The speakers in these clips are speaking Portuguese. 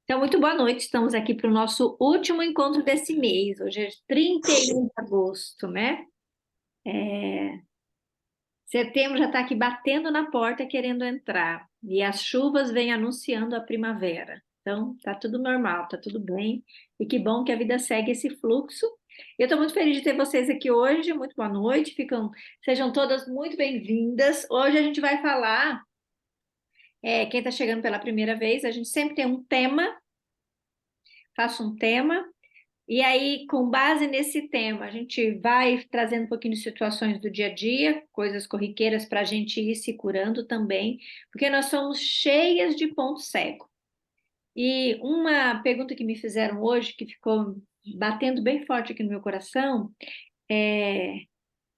Então, muito boa noite. Estamos aqui para o nosso último encontro desse mês. Hoje é 31 de agosto, né? Setembro já está aqui batendo na porta, querendo entrar. E as chuvas vêm anunciando a primavera. Então, tá tudo normal, tá tudo bem. E que bom que a vida segue esse fluxo. Eu estou muito feliz de ter vocês aqui hoje. Muito boa noite. Sejam todas muito bem-vindas. Hoje a gente vai falar, quem está chegando pela primeira vez, a gente sempre tem um tema, faço um tema. E aí, com base nesse tema, a gente vai trazendo um pouquinho de situações do dia a dia, coisas corriqueiras para a gente ir se curando também, porque nós somos cheias de ponto cego. E uma pergunta que me fizeram hoje, que ficou batendo bem forte aqui no meu coração, é: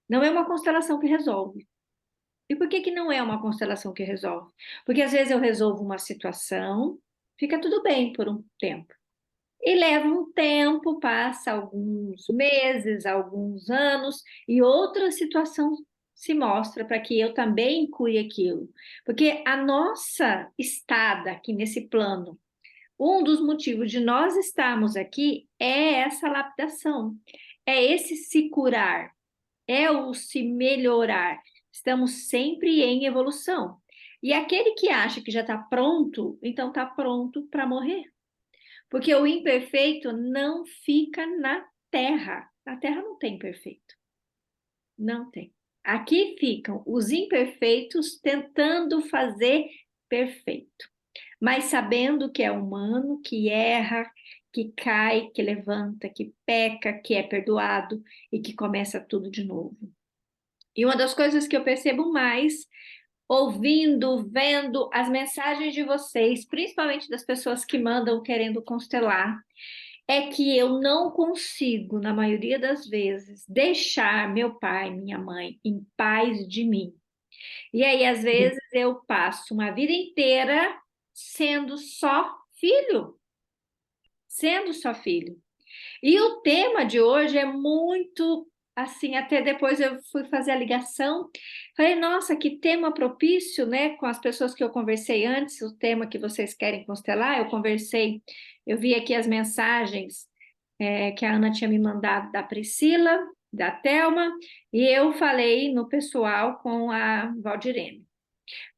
não é uma constelação que resolve. E por que que não é uma constelação que resolve? Porque às vezes eu resolvo uma situação, fica tudo bem por um tempo. E leva um tempo, passa alguns meses, alguns anos, e outra situação se mostra para que eu também cure aquilo. Porque a nossa estada aqui nesse plano, um dos motivos de nós estarmos aqui é essa lapidação, é esse se curar, é o se melhorar. Estamos sempre em evolução. E aquele que acha que já está pronto, então está pronto para morrer. Porque o imperfeito não fica na terra. Na terra não tem perfeito. Não tem. Aqui ficam os imperfeitos tentando fazer perfeito, mas sabendo que é humano, que erra, que cai, que levanta, que peca, que é perdoado e que começa tudo de novo. E uma das coisas que eu percebo mais ouvindo, vendo as mensagens de vocês, principalmente das pessoas que mandam querendo constelar, é que eu não consigo, na maioria das vezes, deixar meu pai, minha mãe em paz de mim. E aí, às vezes, eu passo uma vida inteira sendo só filho, sendo só filho. E o tema de hoje é muito assim, até depois eu fui fazer a ligação, falei, nossa, que tema propício, né? Com as pessoas que eu conversei antes, o tema que vocês querem constelar, eu conversei, eu vi aqui as mensagens que a Ana tinha me mandado da Priscila, da Thelma, e eu falei no pessoal com a Valdirene.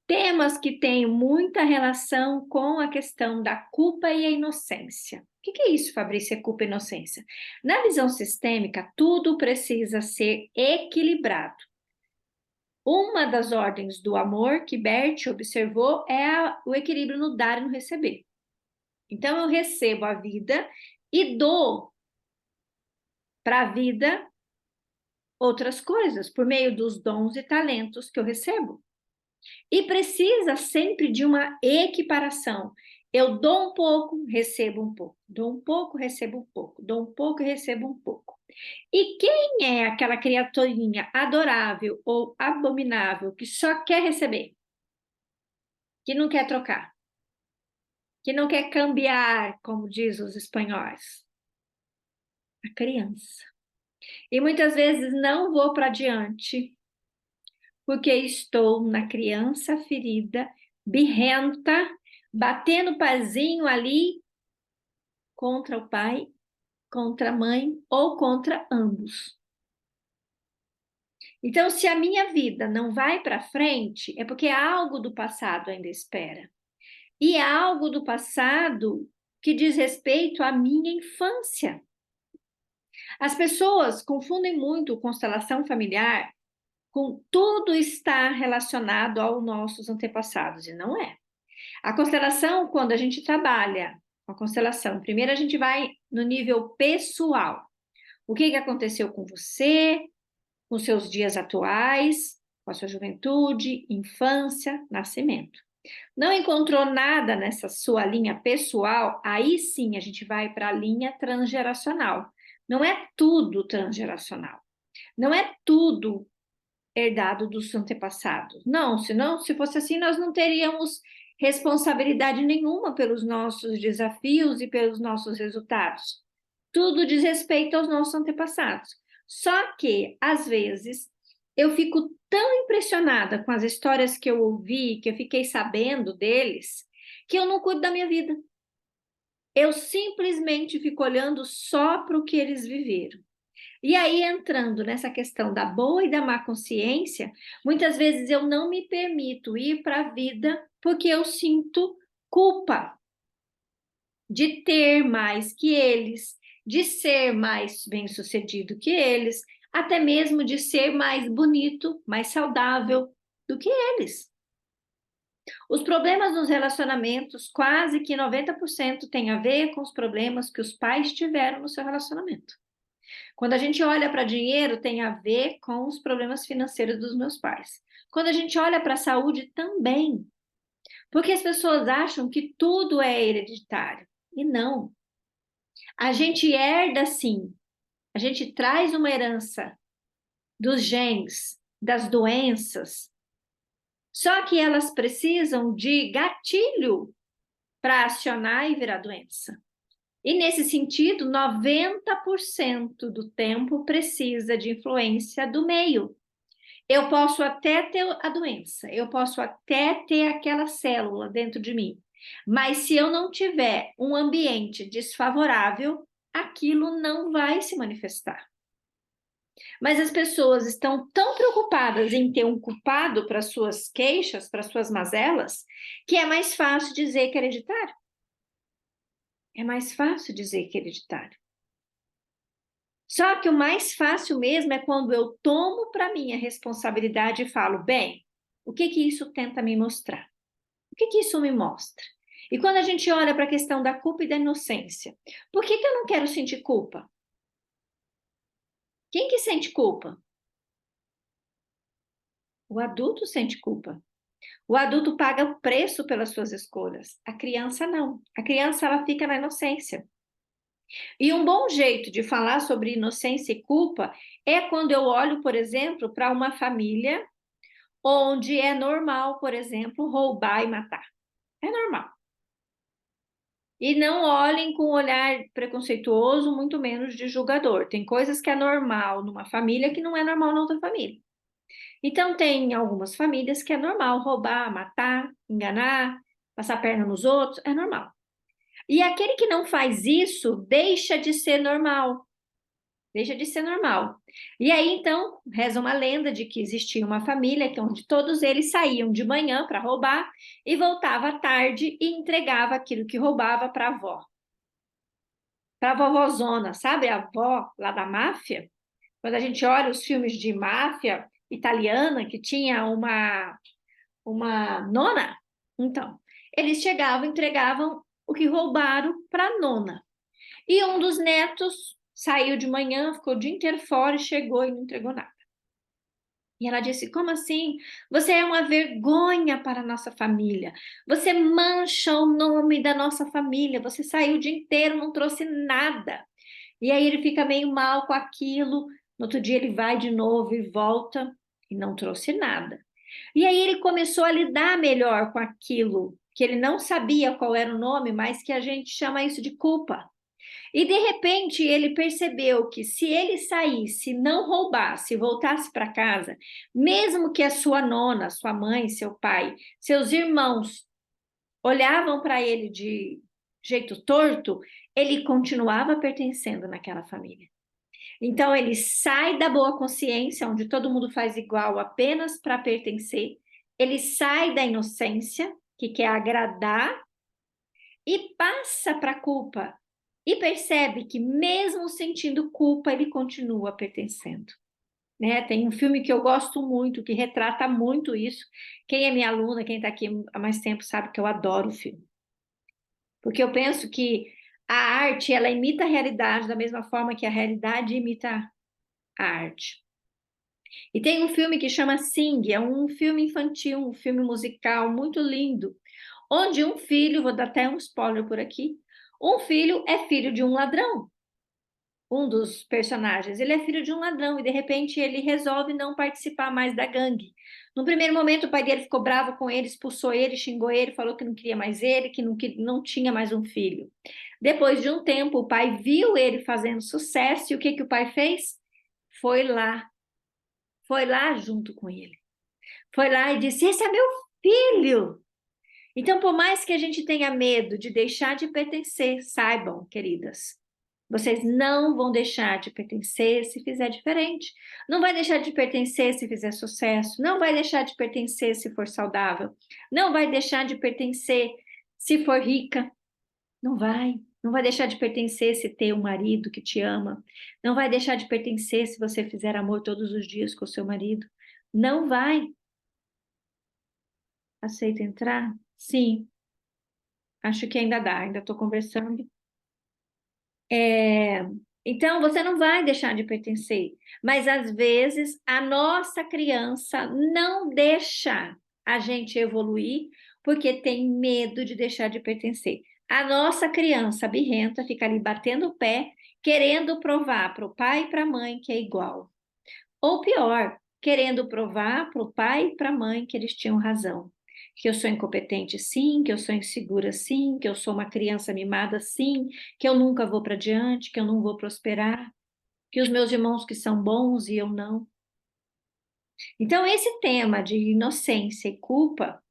Temas que têm muita relação com a questão da culpa e a inocência. O que é isso, Fabrícia, culpa e inocência? Na visão sistêmica, tudo precisa ser equilibrado. Uma das ordens do amor que Bert observou é o equilíbrio no dar e no receber. Então, eu recebo a vida e dou para a vida outras coisas, por meio dos dons e talentos que eu recebo. E precisa sempre de uma equiparação. Eu dou um pouco, recebo um pouco. Dou um pouco, recebo um pouco. Dou um pouco e recebo um pouco. E quem é aquela criaturinha adorável ou abominável que só quer receber, que não quer trocar, que não quer cambiar, como diz os espanhóis? A criança. E muitas vezes não vou para adiante porque estou na criança ferida, birrenta, batendo pazinho ali contra o pai, contra a mãe ou contra ambos. Então, se a minha vida não vai para frente, é porque algo do passado ainda espera. E algo do passado que diz respeito à minha infância. As pessoas confundem muito constelação familiar com tudo está relacionado aos nossos antepassados, e não é. A constelação, quando a gente trabalha com a constelação, primeiro a gente vai no nível pessoal. O que aconteceu com você, com seus dias atuais, com a sua juventude, infância, nascimento. Não encontrou nada nessa sua linha pessoal, aí sim a gente vai para a linha transgeracional. Não é tudo transgeracional. Não é tudo herdado dos antepassados. Não, senão, se fosse assim, nós não teríamos responsabilidade nenhuma pelos nossos desafios e pelos nossos resultados. Tudo diz respeito aos nossos antepassados. Só que, às vezes, eu fico tão impressionada com as histórias que eu ouvi, que eu fiquei sabendo deles, que eu não cuido da minha vida. Eu simplesmente fico olhando só para o que eles viveram. E aí, entrando nessa questão da boa e da má consciência, muitas vezes eu não me permito ir para a vida porque eu sinto culpa de ter mais que eles, de ser mais bem-sucedido que eles, até mesmo de ser mais bonito, mais saudável do que eles. Os problemas nos relacionamentos, quase que 90% tem a ver com os problemas que os pais tiveram no seu relacionamento. Quando a gente olha para dinheiro, tem a ver com os problemas financeiros dos meus pais. Quando a gente olha para a saúde, também. Porque as pessoas acham que tudo é hereditário. E não. A gente herda, sim. A gente traz uma herança dos genes, das doenças. Só que elas precisam de gatilho para acionar e virar doença. E nesse sentido, 90% do tempo precisa de influência do meio. Eu posso até ter a doença, eu posso até ter aquela célula dentro de mim, mas se eu não tiver um ambiente desfavorável, aquilo não vai se manifestar. Mas as pessoas estão tão preocupadas em ter um culpado para suas queixas, para suas mazelas, que é mais fácil dizer que é hereditário. É mais fácil dizer que é hereditário. Só que o mais fácil mesmo é quando eu tomo para mim a responsabilidade e falo, bem, o que que isso tenta me mostrar? O que que isso me mostra? E quando a gente olha para a questão da culpa e da inocência, por que que eu não quero sentir culpa? Quem que sente culpa? O adulto sente culpa. O adulto paga o preço pelas suas escolhas. A criança não. A criança ela fica na inocência. E um bom jeito de falar sobre inocência e culpa é quando eu olho, por exemplo, para uma família onde é normal, por exemplo, roubar e matar. É normal. E não olhem com um olhar preconceituoso, muito menos de julgador. Tem coisas que é normal numa família que não é normal na outra família. Então, tem algumas famílias que é normal roubar, matar, enganar, passar a perna nos outros, é normal. E aquele que não faz isso deixa de ser normal. Deixa de ser normal. E aí, então, reza uma lenda de que existia uma família onde todos eles saíam de manhã para roubar e voltava à tarde e entregava aquilo que roubava para a avó. Para a vovózona, sabe a avó lá da máfia? Quando a gente olha os filmes de máfia italiana, que tinha uma nona, então, eles chegavam, entregavam o que roubaram para a nona. E um dos netos saiu de manhã, ficou o dia inteiro fora e chegou e não entregou nada. E ela disse: como assim? Você é uma vergonha para a nossa família. Você mancha o nome da nossa família. Você saiu o dia inteiro, não trouxe nada. E aí ele fica meio mal com aquilo. No outro dia ele vai de novo e volta e não trouxe nada. E aí ele começou a lidar melhor com aquilo, que ele não sabia qual era o nome, mas que a gente chama isso de culpa. E de repente ele percebeu que se ele saísse, não roubasse, voltasse para casa, mesmo que a sua nona, sua mãe, seu pai, seus irmãos olhavam para ele de jeito torto, ele continuava pertencendo naquela família. Então ele sai da boa consciência, onde todo mundo faz igual apenas para pertencer, ele sai da inocência, que quer agradar, e passa para a culpa. E percebe que, mesmo sentindo culpa, ele continua pertencendo. Né? Tem um filme que eu gosto muito, que retrata muito isso. Quem é minha aluna, quem está aqui há mais tempo, sabe que eu adoro o filme. Porque eu penso que a arte, ela imita a realidade da mesma forma que a realidade imita a arte. E tem um filme que chama Sing, é um filme infantil, um filme musical muito lindo, onde um filho, vou dar até um spoiler por aqui, um filho é filho de um ladrão. Um dos personagens, ele é filho de um ladrão e de repente ele resolve não participar mais da gangue. No primeiro momento o pai dele ficou bravo com ele, expulsou ele, xingou ele, falou que não queria mais ele, que não tinha mais um filho. Depois de um tempo o pai viu ele fazendo sucesso e o que que o pai fez? Foi lá junto com ele. Foi lá e disse: esse é meu filho. Então, por mais que a gente tenha medo de deixar de pertencer, saibam, queridas, vocês não vão deixar de pertencer se fizer diferente. Não vai deixar de pertencer se fizer sucesso. Não vai deixar de pertencer se for saudável. Não vai deixar de pertencer se for rica. Não vai. Não vai deixar de pertencer se ter um marido que te ama. Não vai deixar de pertencer se você fizer amor todos os dias com o seu marido. Não vai. Aceita entrar? Sim. Acho que ainda dá. Ainda estou conversando. Então, você não vai deixar de pertencer, mas às vezes a nossa criança não deixa a gente evoluir porque tem medo de deixar de pertencer. A nossa criança birrenta fica ali batendo o pé, querendo provar para o pai e para a mãe que é igual. Ou pior, querendo provar para o pai e para a mãe que eles tinham razão. Que eu sou incompetente, sim, que eu sou insegura, sim, que eu sou uma criança mimada, sim, que eu nunca vou para diante, que eu não vou prosperar, que os meus irmãos que são bons e eu não. Então, esse tema de inocência e culpa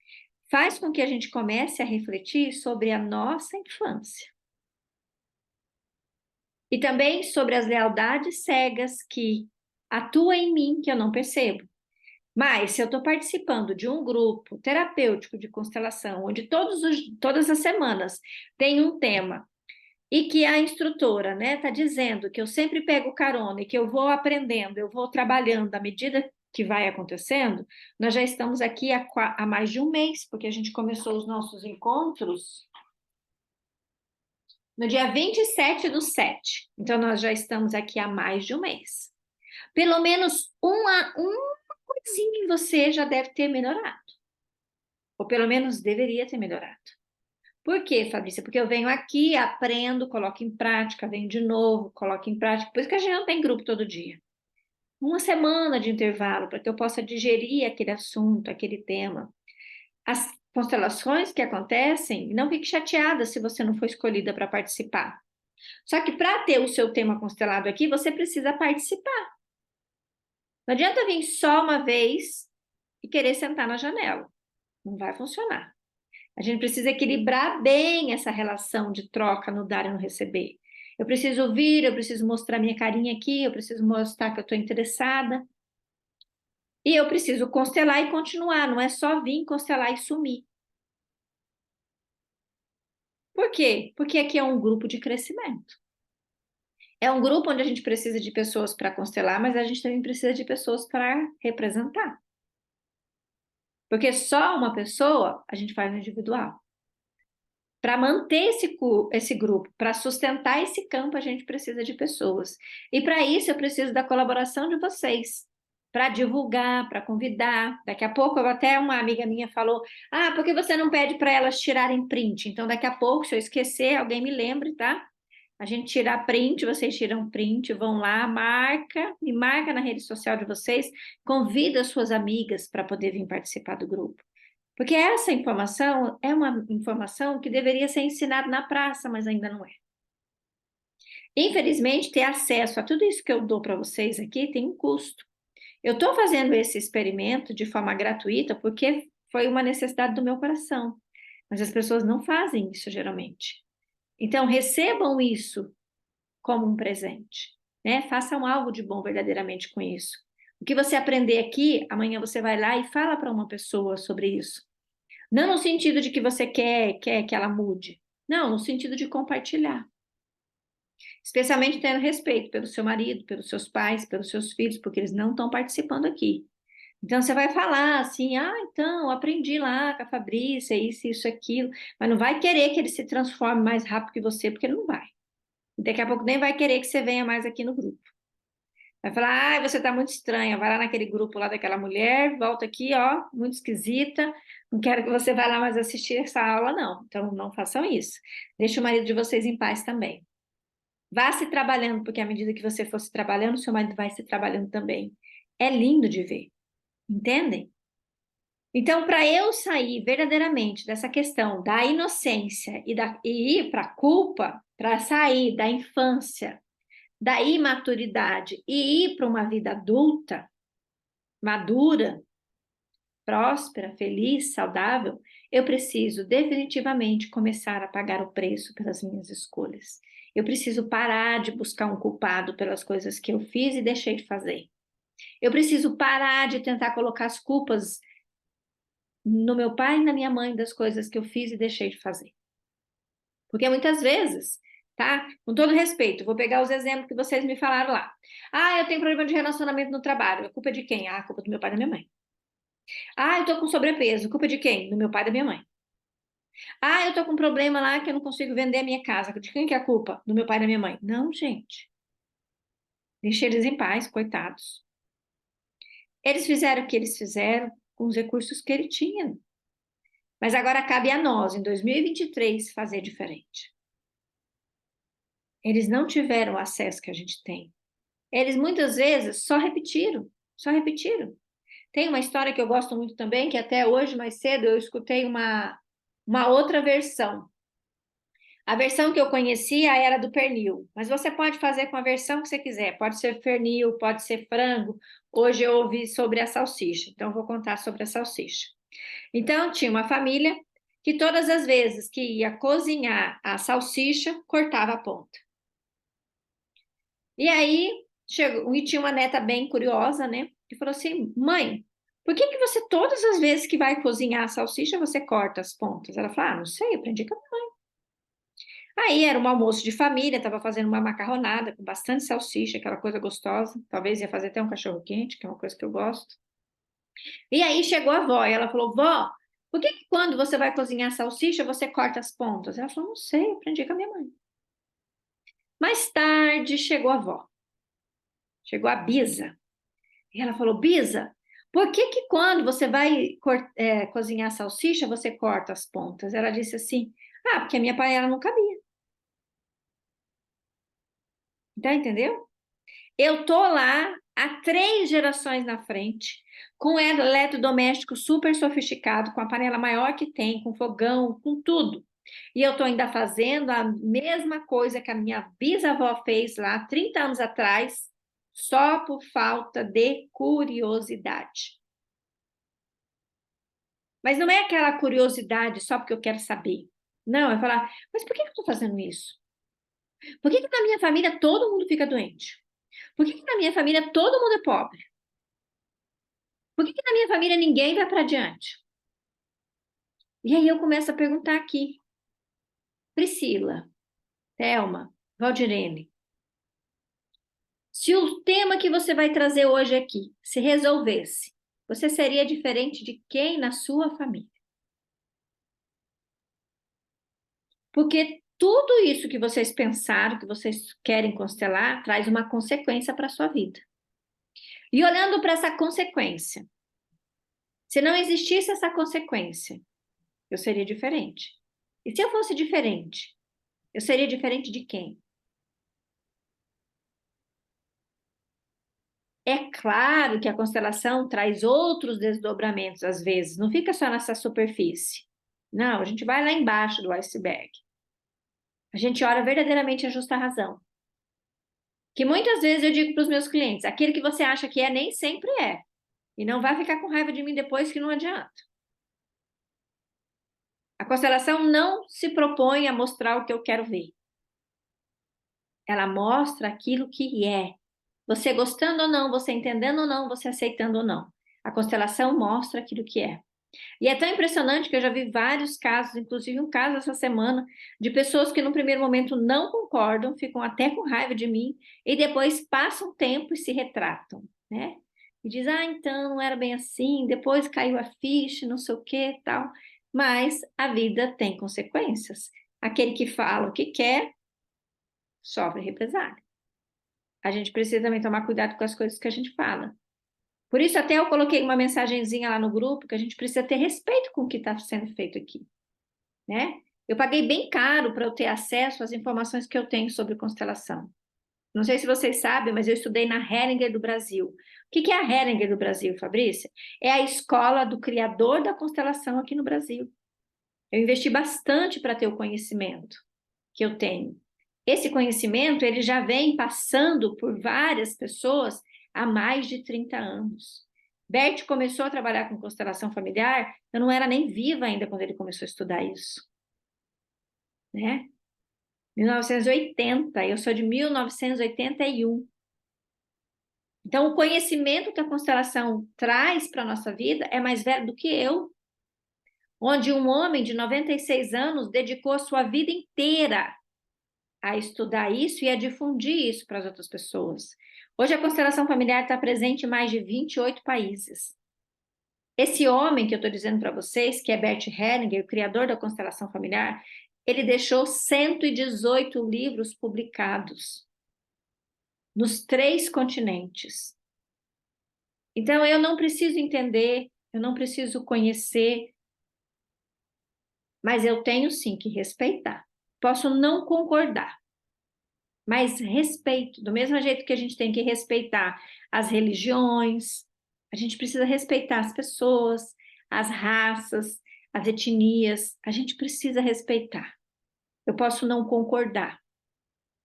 faz com que a gente comece a refletir sobre a nossa infância. E também sobre as lealdades cegas que atuam em mim que eu não percebo. Mas, se eu estou participando de um grupo terapêutico de constelação, onde todas as semanas tem um tema, e que a instrutora, né, está dizendo que eu sempre pego carona e que eu vou aprendendo, eu vou trabalhando à medida que vai acontecendo, nós já estamos aqui há mais de um mês, porque a gente começou os nossos encontros no dia 27/7. Então, nós já estamos aqui há mais de um mês. Pelo menos uma coisinha em você já deve ter melhorado. Ou pelo menos deveria ter melhorado. Por quê, Fabrícia? Porque eu venho aqui, aprendo, coloco em prática, venho de novo, coloco em prática. Por isso que a gente não tem grupo todo dia. Uma semana de intervalo para que eu possa digerir aquele assunto, aquele tema. As constelações que acontecem, não fique chateada se você não for escolhida para participar. Só que para ter o seu tema constelado aqui, você precisa participar. Não adianta vir só uma vez e querer sentar na janela. Não vai funcionar. A gente precisa equilibrar bem essa relação de troca no dar e no receber. Eu preciso ouvir, eu preciso mostrar minha carinha aqui, eu preciso mostrar que eu estou interessada. E eu preciso constelar e continuar, não é só vir, constelar e sumir. Por quê? Porque aqui é um grupo de crescimento. É um grupo onde a gente precisa de pessoas para constelar, mas a gente também precisa de pessoas para representar. Porque só uma pessoa a gente faz no individual. Para manter esse grupo, para sustentar esse campo, a gente precisa de pessoas. E para isso eu preciso da colaboração de vocês, para divulgar, para convidar. Daqui a pouco, até uma amiga minha falou: Ah, por que você não pede para elas tirarem print? Então, daqui a pouco, se eu esquecer, alguém me lembre, tá? A gente tira print, vocês tiram print, vão lá, me marca na rede social de vocês, convida as suas amigas para poder vir participar do grupo. Porque essa informação é uma informação que deveria ser ensinada na praça, mas ainda não é. Infelizmente, ter acesso a tudo isso que eu dou para vocês aqui tem um custo. Eu estou fazendo esse experimento de forma gratuita porque foi uma necessidade do meu coração, mas as pessoas não fazem isso geralmente. Então, recebam isso como um presente, né? Façam algo de bom verdadeiramente com isso. O que você aprender aqui, amanhã você vai lá e fala para uma pessoa sobre isso. Não no sentido de que você quer que ela mude. Não, no sentido de compartilhar. Especialmente tendo respeito pelo seu marido, pelos seus pais, pelos seus filhos, porque eles não estão participando aqui. Então você vai falar assim: ah, então, aprendi lá com a Fabrícia, isso, aquilo. Mas não vai querer que ele se transforme mais rápido que você, porque ele não vai. E daqui a pouco nem vai querer que você venha mais aqui no grupo. Vai falar: ah, você está muito estranha, vai lá naquele grupo lá daquela mulher, volta aqui, ó, muito esquisita, não quero que você vá lá mais assistir essa aula, não. Então, não façam isso. Deixe o marido de vocês em paz também. Vá se trabalhando, porque à medida que você for se trabalhando, seu marido vai se trabalhando também. É lindo de ver, entendem? Então, para eu sair verdadeiramente dessa questão da inocência e ir para a culpa, para sair da infância, da imaturidade e ir para uma vida adulta, madura, próspera, feliz, saudável, eu preciso definitivamente começar a pagar o preço pelas minhas escolhas. Eu preciso parar de buscar um culpado pelas coisas que eu fiz e deixei de fazer. Eu preciso parar de tentar colocar as culpas no meu pai e na minha mãe das coisas que eu fiz e deixei de fazer. Porque muitas vezes, tá? Com todo respeito, vou pegar os exemplos que vocês me falaram lá. Ah, eu tenho problema de relacionamento no trabalho. A culpa é de quem? Ah, a culpa é do meu pai e da minha mãe. Ah, eu tô com sobrepeso. A culpa é de quem? Do meu pai e da minha mãe. Ah, eu tô com um problema lá que eu não consigo vender a minha casa. De quem que é a culpa? Do meu pai e da minha mãe. Não, gente. Deixe eles em paz, coitados. Eles fizeram o que eles fizeram com os recursos que ele tinha. Mas agora cabe a nós, em 2023, fazer diferente. Eles não tiveram o acesso que a gente tem. Eles muitas vezes só repetiram, só repetiram. Tem uma história que eu gosto muito também, que até hoje, mais cedo, eu escutei uma outra versão. A versão que eu conhecia era do pernil, mas você pode fazer com a versão que você quiser. Pode ser pernil, pode ser frango. Hoje eu ouvi sobre a salsicha, então eu vou contar sobre a salsicha. Então, tinha uma família que todas as vezes que ia cozinhar a salsicha, cortava a ponta. E aí, chegou, e tinha uma neta bem curiosa, né? Que falou assim: mãe, por que que você, todas as vezes que vai cozinhar a salsicha, você corta as pontas? Ela falou: ah, não sei, aprendi com a minha mãe. Aí era um almoço de família, estava fazendo uma macarronada com bastante salsicha, aquela coisa gostosa. Talvez ia fazer até um cachorro-quente, que é uma coisa que eu gosto. E aí chegou a avó e ela falou: vó, por que que quando você vai cozinhar salsicha, você corta as pontas? Ela falou: não sei, aprendi com a minha mãe. Mais tarde chegou a avó, chegou a Bisa. E ela falou: Bisa, por que que quando você vai cozinhar salsicha, você corta as pontas? Ela disse assim: ah, porque a minha panela não cabia. Então, entendeu? Eu tô lá há 3 gerações na frente, com um eletrodoméstico super sofisticado, com a panela maior que tem, com fogão, com tudo. E eu tô ainda fazendo a mesma coisa que a minha bisavó fez lá 30 anos atrás, só por falta de curiosidade. Mas não é aquela curiosidade só porque eu quero saber. Não, é falar, mas por que eu estou fazendo isso? Por que na minha família todo mundo fica doente? Por que na minha família todo mundo é pobre? Por que na minha família ninguém vai para adiante? E aí eu começo a perguntar aqui. Priscila, Thelma, Valdirene, se o tema que você vai trazer hoje aqui se resolvesse, você seria diferente de quem na sua família? Porque tudo isso que vocês pensaram, que vocês querem constelar, traz uma consequência para a sua vida. E olhando para essa consequência, se não existisse essa consequência, eu seria diferente. E se eu fosse diferente, eu seria diferente de quem? É claro que a constelação traz outros desdobramentos às vezes, não fica só nessa superfície. Não, a gente vai lá embaixo do iceberg. A gente ora verdadeiramente a justa razão. Que muitas vezes eu digo para os meus clientes, aquele que você acha que é, nem sempre é. E não vai ficar com raiva de mim depois que não adianta. A constelação não se propõe a mostrar o que eu quero ver. Ela mostra aquilo que é. Você gostando ou não, você entendendo ou não, você aceitando ou não. A constelação mostra aquilo que é. E é tão impressionante que eu já vi vários casos, inclusive um caso essa semana, de pessoas que no primeiro momento não concordam, ficam até com raiva de mim, e depois passam tempo e se retratam, né? E diz, ah, então não era bem assim, depois caiu a ficha, não sei o que, tal. Mas a vida tem consequências. Aquele que fala o que quer, sofre represália. A gente precisa também tomar cuidado com as coisas que a gente fala. Por isso, até eu coloquei uma mensagenzinha lá no grupo que a gente precisa ter respeito com o que está sendo feito aqui, né? Eu paguei bem caro para eu ter acesso às informações que eu tenho sobre constelação. Não sei se vocês sabem, mas eu estudei na Heringer do Brasil. O que é a Heringer do Brasil, Fabrícia? É a escola do criador da constelação aqui no Brasil. Eu investi bastante para ter o conhecimento que eu tenho. Esse conhecimento, ele já vem passando por várias pessoas há mais de 30 anos. Bert começou a trabalhar com constelação familiar, eu não era nem viva ainda quando ele começou a estudar isso, né? 1980, eu sou de 1981. Então, o conhecimento que a constelação traz para a nossa vida é mais velho do que eu, onde um homem de 96 anos dedicou a sua vida inteira a estudar isso e a difundir isso para as outras pessoas. Hoje, a constelação familiar está presente em mais de 28 países. Esse homem que eu estou dizendo para vocês, que é Bert Hellinger, o criador da constelação familiar, ele deixou 118 livros publicados nos 3 continentes. Então, eu não preciso entender, eu não preciso conhecer, mas eu tenho sim que respeitar. Posso não concordar, mas respeito. Do mesmo jeito que a gente tem que respeitar as religiões, a gente precisa respeitar as pessoas, as raças, as etnias, a gente precisa respeitar. Eu posso não concordar,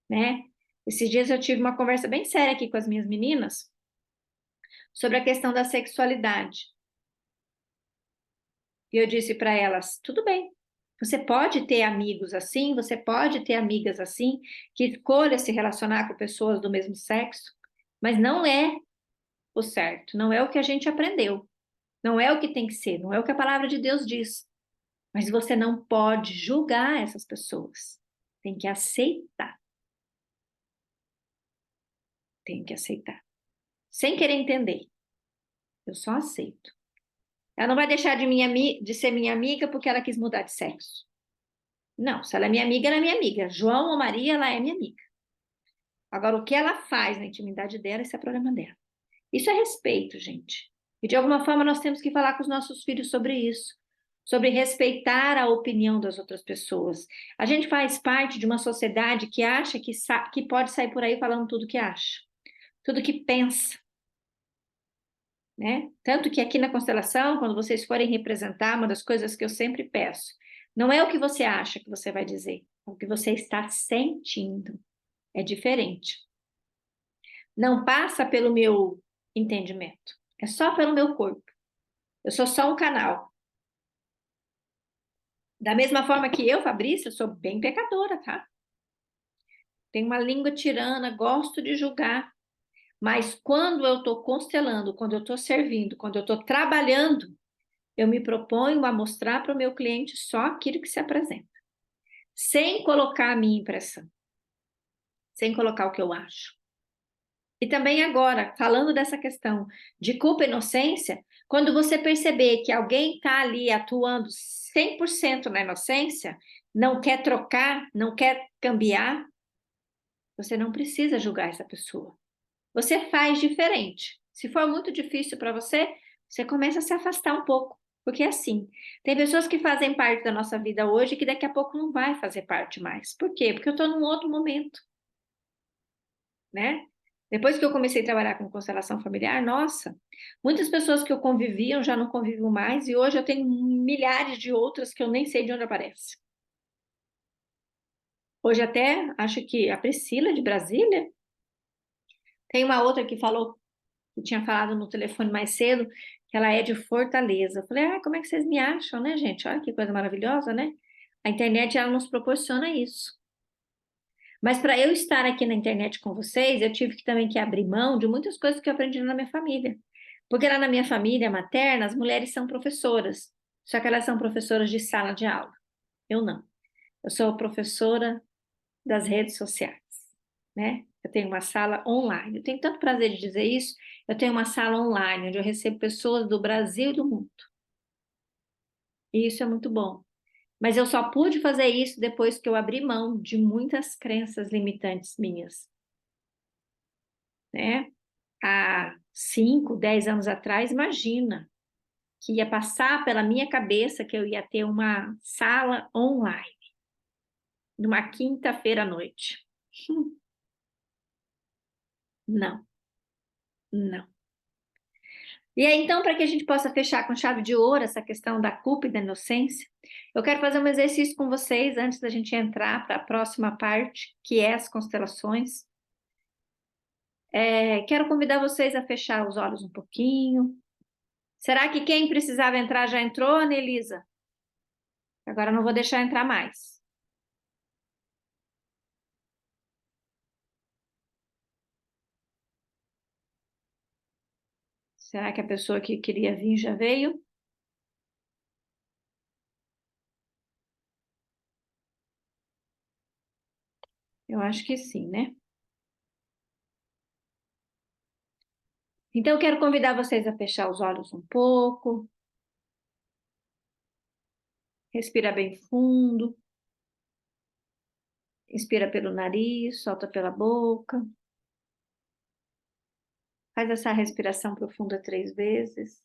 né? Esses dias eu tive uma conversa bem séria aqui com as minhas meninas sobre a questão da sexualidade. E eu disse para elas: tudo bem, você pode ter amigos assim, você pode ter amigas assim, que escolha se relacionar com pessoas do mesmo sexo, mas não é o certo, não é o que a gente aprendeu, não é o que tem que ser, não é o que a palavra de Deus diz. Mas você não pode julgar essas pessoas, tem que aceitar. Tem que aceitar. Sem querer entender, eu só aceito. Ela não vai deixar de ser minha amiga porque ela quis mudar de sexo. Não, se ela é minha amiga, ela é minha amiga. João ou Maria, ela é minha amiga. Agora, o que ela faz na intimidade dela, isso é problema dela. Isso é respeito, gente. E de alguma forma nós temos que falar com os nossos filhos sobre isso, sobre respeitar a opinião das outras pessoas. A gente faz parte de uma sociedade que acha que pode sair por aí falando tudo que acha, tudo que pensa, né? Tanto que aqui na constelação, quando vocês forem representar, uma das coisas que eu sempre peço, não é o que você acha que você vai dizer, é o que você está sentindo. É diferente. Não passa pelo meu entendimento, é só pelo meu corpo. Eu sou só um canal. Da mesma forma que eu, Fabrícia, sou bem pecadora, tá? Tenho uma língua tirana, gosto de julgar. Mas quando eu estou constelando, quando eu estou servindo, quando eu estou trabalhando, eu me proponho a mostrar para o meu cliente só aquilo que se apresenta, sem colocar a minha impressão, sem colocar o que eu acho. E também agora, falando dessa questão de culpa e inocência, quando você perceber que alguém está ali atuando 100% na inocência, não quer trocar, não quer cambiar, você não precisa julgar essa pessoa. Você faz diferente. Se for muito difícil para você, você começa a se afastar um pouco. Porque é assim, tem pessoas que fazem parte da nossa vida hoje que daqui a pouco não vai fazer parte mais. Por quê? Porque eu estou num outro momento, né? Depois que eu comecei a trabalhar com constelação familiar, nossa, muitas pessoas que eu convivia eu já não convivo mais e hoje eu tenho milhares de outras que eu nem sei de onde aparece. Hoje até acho que a Priscila de Brasília, tem uma outra que falou, que tinha falado no telefone mais cedo, que ela é de Fortaleza. Eu falei, como é que vocês me acham, né, gente? Olha que coisa maravilhosa, né? A internet, ela nos proporciona isso. Mas para eu estar aqui na internet com vocês, eu tive que também que abrir mão de muitas coisas que eu aprendi na minha família. Porque lá na minha família materna, as mulheres são professoras, só que elas são professoras de sala de aula. Eu não. Eu sou professora das redes sociais, né? Eu tenho uma sala online. Eu tenho tanto prazer de dizer isso. Eu tenho uma sala online onde eu recebo pessoas do Brasil e do mundo. E isso é muito bom. Mas eu só pude fazer isso depois que eu abri mão de muitas crenças limitantes minhas, né? Há 5, 10 anos atrás, imagina que ia passar pela minha cabeça que eu ia ter uma sala online numa quinta-feira à noite. Não, não. E aí, então, para que a gente possa fechar com chave de ouro essa questão da culpa e da inocência, eu quero fazer um exercício com vocês antes da gente entrar para a próxima parte, que é as constelações. Quero convidar vocês a fechar os olhos um pouquinho, Será que quem precisava entrar já entrou, Anelisa? Agora eu não vou deixar entrar mais. Será que a pessoa que queria vir já veio? Eu acho que sim, né? Então, eu quero convidar vocês a fechar os olhos um pouco, respira bem fundo, inspira pelo nariz, solta pela boca. Faz essa respiração profunda 3 vezes.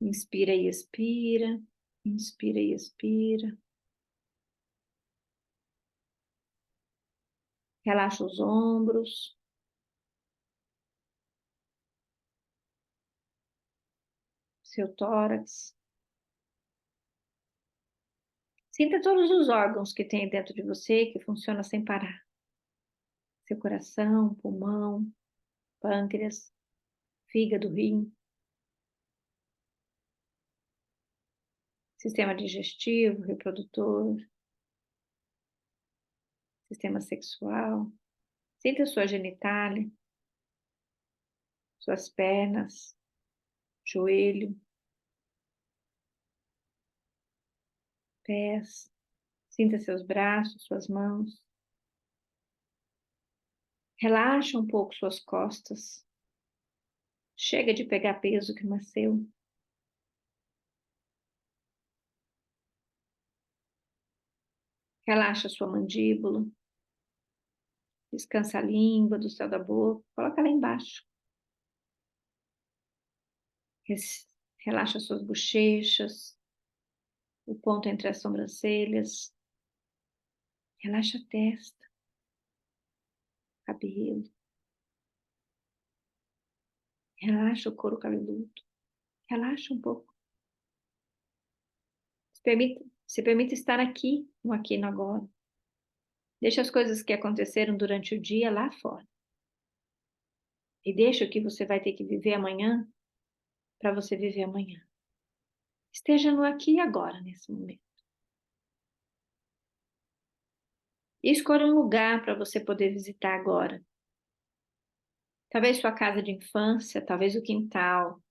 Inspira e expira, inspira e expira. Relaxa os ombros, seu tórax. Sinta todos os órgãos que tem dentro de você que funcionam sem parar. Seu coração, pulmão, pâncreas, fígado, rim, sistema digestivo, reprodutor, sistema sexual. Sinta sua genitália, suas pernas, joelho, pés. Sinta seus braços, suas mãos. Relaxa um pouco suas costas. Chega de pegar peso que nasceu. Relaxa sua mandíbula. Descansa a língua do céu da boca. Coloca lá embaixo. Relaxa suas bochechas. O ponto entre as sobrancelhas. Relaxa a testa. Cabelo. Relaxa o couro cabeludo. Relaxa um pouco. Se permite estar aqui, no aqui e no agora. Deixa as coisas que aconteceram durante o dia lá fora. E deixa o que você vai ter que viver amanhã para você viver amanhã. Esteja no aqui e agora, nesse momento. E escolha um lugar para você poder visitar agora. Talvez sua casa de infância, talvez o quintal,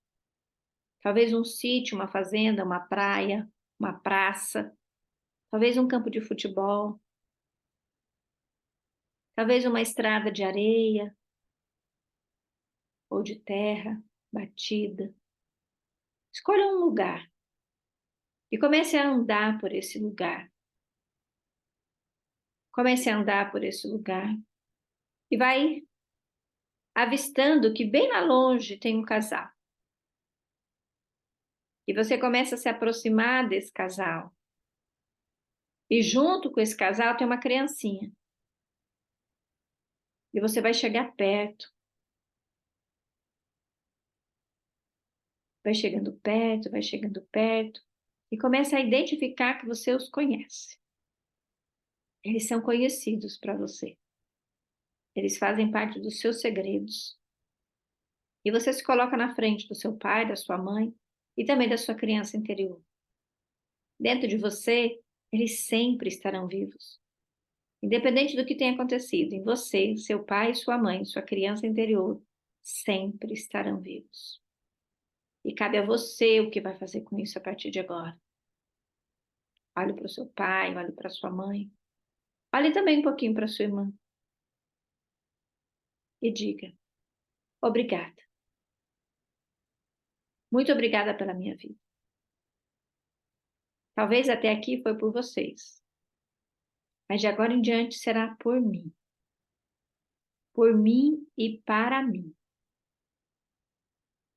talvez um sítio, uma fazenda, uma praia, uma praça, talvez um campo de futebol, talvez uma estrada de areia ou de terra batida. Escolha um lugar e comece a andar por esse lugar. Comece a andar por esse lugar e vai avistando que bem lá longe tem um casal. E você começa a se aproximar desse casal. E junto com esse casal tem uma criancinha. E você vai chegar perto. Vai chegando perto, vai chegando perto. E começa a identificar que você os conhece. Eles são conhecidos para você. Eles fazem parte dos seus segredos. E você se coloca na frente do seu pai, da sua mãe e também da sua criança interior. Dentro de você, eles sempre estarão vivos. Independente do que tenha acontecido, em você, seu pai, sua mãe, sua criança interior, sempre estarão vivos. E cabe a você o que vai fazer com isso a partir de agora. Olhe para o seu pai, olhe para sua mãe. Olhe também um pouquinho para sua irmã. E diga: obrigada. Muito obrigada pela minha vida. Talvez até aqui foi por vocês. Mas de agora em diante será por mim. Por mim e para mim.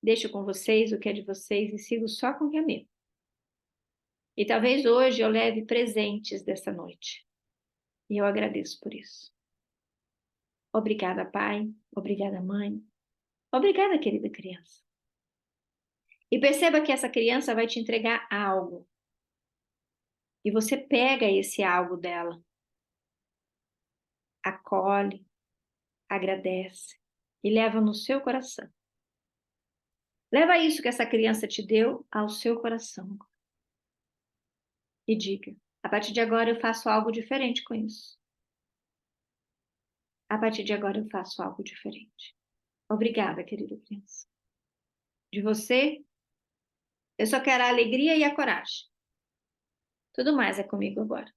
Deixo com vocês o que é de vocês e sigo só com o que é meu. E talvez hoje eu leve presentes dessa noite. E eu agradeço por isso. Obrigada, pai. Obrigada, mãe. Obrigada, querida criança. E perceba que essa criança vai te entregar algo. E você pega esse algo dela, acolhe, agradece e leva no seu coração. Leva isso que essa criança te deu ao seu coração. E diga: a partir de agora eu faço algo diferente com isso. A partir de agora eu faço algo diferente. Obrigada, querida criança. De você, eu só quero a alegria e a coragem. Tudo mais é comigo agora.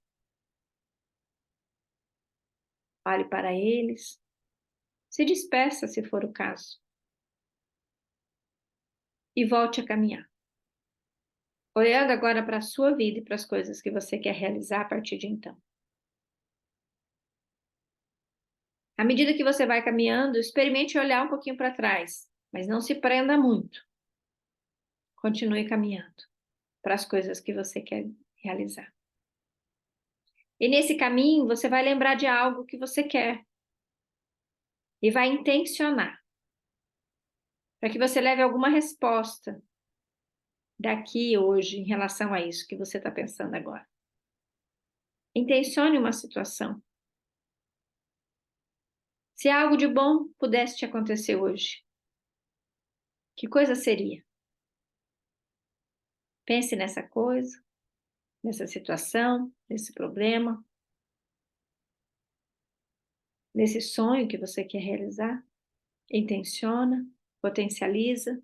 Olhe para eles. Se despeça, se for o caso. E volte a caminhar. Olhando agora para a sua vida e para as coisas que você quer realizar a partir de então. À medida que você vai caminhando, experimente olhar um pouquinho para trás, mas não se prenda muito. Continue caminhando para as coisas que você quer realizar. E nesse caminho, você vai lembrar de algo que você quer e vai intencionar para que você leve alguma resposta daqui hoje em relação a isso que você está pensando agora. Intencione uma situação. Se algo de bom pudesse te acontecer hoje, que coisa seria? Pense nessa coisa, nessa situação, nesse problema, nesse sonho que você quer realizar. Intenciona, potencializa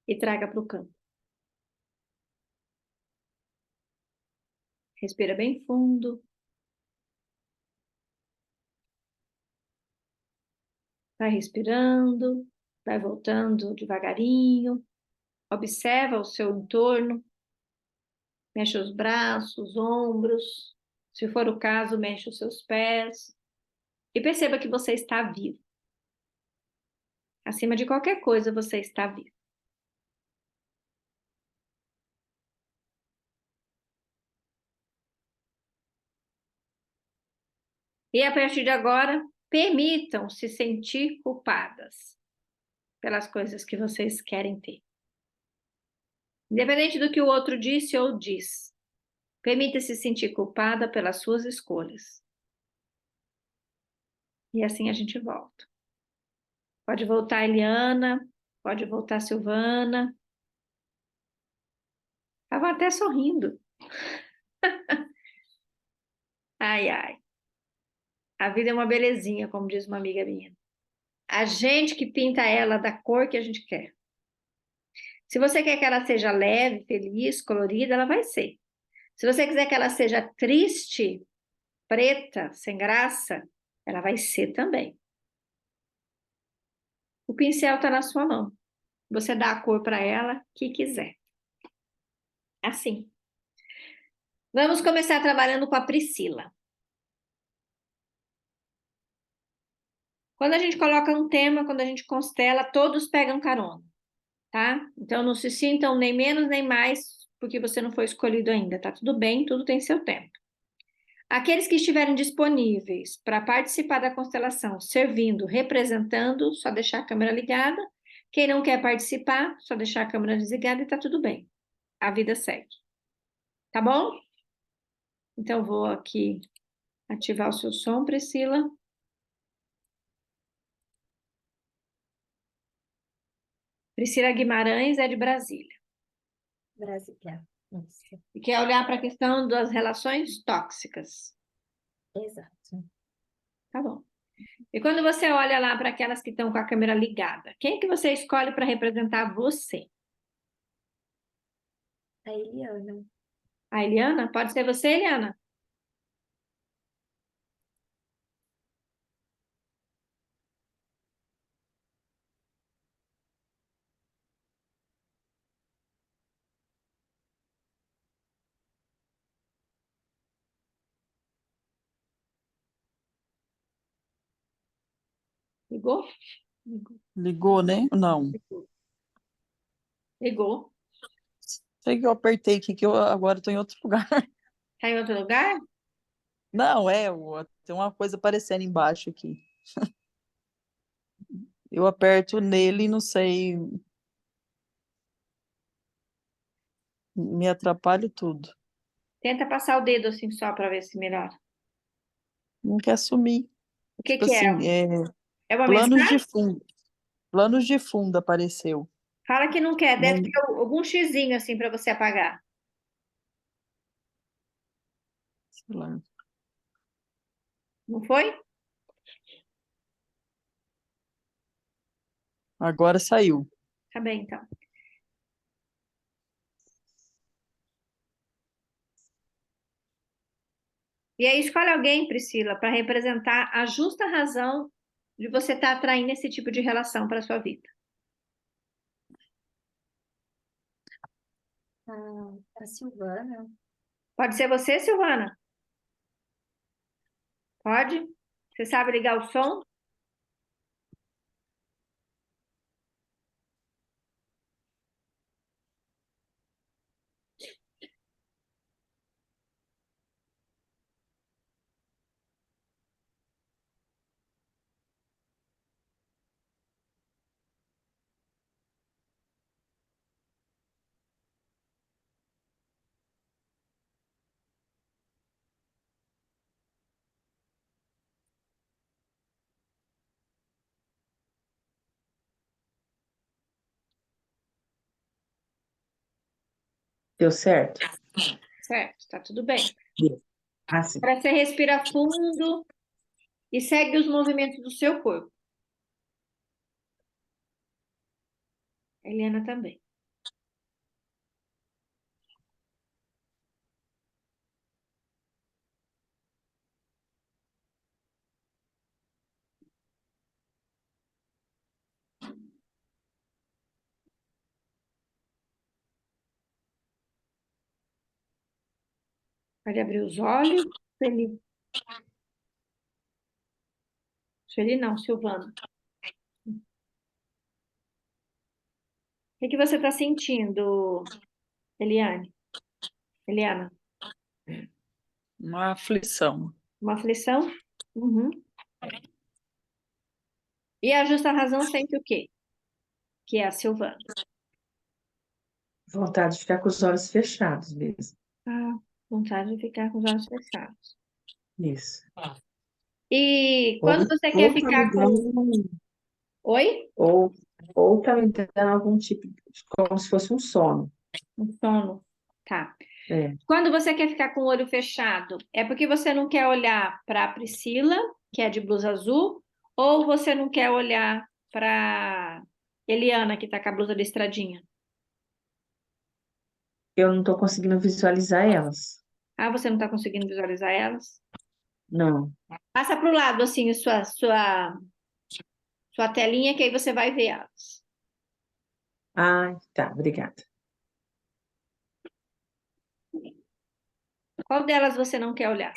e traga para o campo. Respira bem fundo. Vai respirando, vai voltando devagarinho. Observa o seu entorno. Mexe os braços, os ombros. Se for o caso, mexe os seus pés. E perceba que você está vivo. Acima de qualquer coisa, você está vivo. E a partir de agora, permitam se sentir culpadas pelas coisas que vocês querem ter. Independente do que o outro disse ou diz, permita-se sentir culpada pelas suas escolhas. E assim a gente volta. Pode voltar Eliana, pode voltar Silvana. Estavam até sorrindo. Ai, ai. A vida é uma belezinha, como diz uma amiga minha. A gente que pinta ela da cor que a gente quer. Se você quer que ela seja leve, feliz, colorida, ela vai ser. Se você quiser que ela seja triste, preta, sem graça, ela vai ser também. O pincel está na sua mão. Você dá a cor para ela que quiser. Assim. Vamos começar trabalhando com a Priscila. Quando a gente coloca um tema, quando a gente constela, todos pegam carona, tá? Então não se sintam nem menos nem mais porque você não foi escolhido ainda, tá tudo bem, tudo tem seu tempo. Aqueles que estiverem disponíveis para participar da constelação, servindo, representando, só deixar a câmera ligada. Quem não quer participar, só deixar a câmera desligada e tá tudo bem. A vida segue. Tá bom? Então vou aqui ativar o seu som, Priscila. Priscila Guimarães é de Brasília. Brasília. Isso. E quer olhar para a questão das relações tóxicas. Exato. Tá bom. E quando você olha lá para aquelas que estão com a câmera ligada, quem que você escolhe para representar você? A Eliana. A Eliana? Pode ser você, Eliana? Ligou? Ligou. Ligou, né? Não. Ligou. Sei que eu apertei aqui, que eu agora estou em outro lugar. Tá em outro lugar? Não, tem uma coisa aparecendo embaixo aqui. Eu aperto nele e não sei, me atrapalho tudo. Tenta passar o dedo assim só para ver se melhora. Não quer sumir. O que Tipo que é? assim, É uma planos de mensagem? fundo. Planos de fundo apareceu. Fala que não quer. Deve Não, ter algum xizinho assim para você apagar. sei lá. Não foi? Agora saiu. Tá bem, então. E aí escolhe alguém, Priscila, para representar a justa razão de você estar atraindo esse tipo de relação para sua vida. A Silvana. Pode ser você, Silvana? Pode? Você sabe ligar o som? Deu certo? Certo, tá tudo bem. Deu. Ah, sim. Agora você respira fundo e segue os movimentos do seu corpo. A Eliana também. Pode abrir os olhos. Sueli. Sueli não, Silvana. O que que você está sentindo, Eliane? Eliana? Uma aflição. Uma aflição? Uhum. E a justa razão sente o quê? Que é a Silvana. Vontade de ficar com os olhos fechados mesmo. Ah, vontade de ficar com os olhos fechados. Isso. E Ou, quando você quer ou tá me ficar com. dando, Oi? ou, ou tá me dando algum tipo, como se fosse um sono. Um sono. Tá. É. Quando você quer ficar com o olho fechado, é porque você não quer olhar para a Priscila, que é de blusa azul, ou você não quer olhar para Eliana, que está com a blusa listradinha? Eu não tô conseguindo visualizar elas. Ah, você não está conseguindo visualizar elas? Não. Passa para o lado, assim, a sua telinha, que aí você vai ver elas. Ah, tá, obrigada. Qual delas você não quer olhar?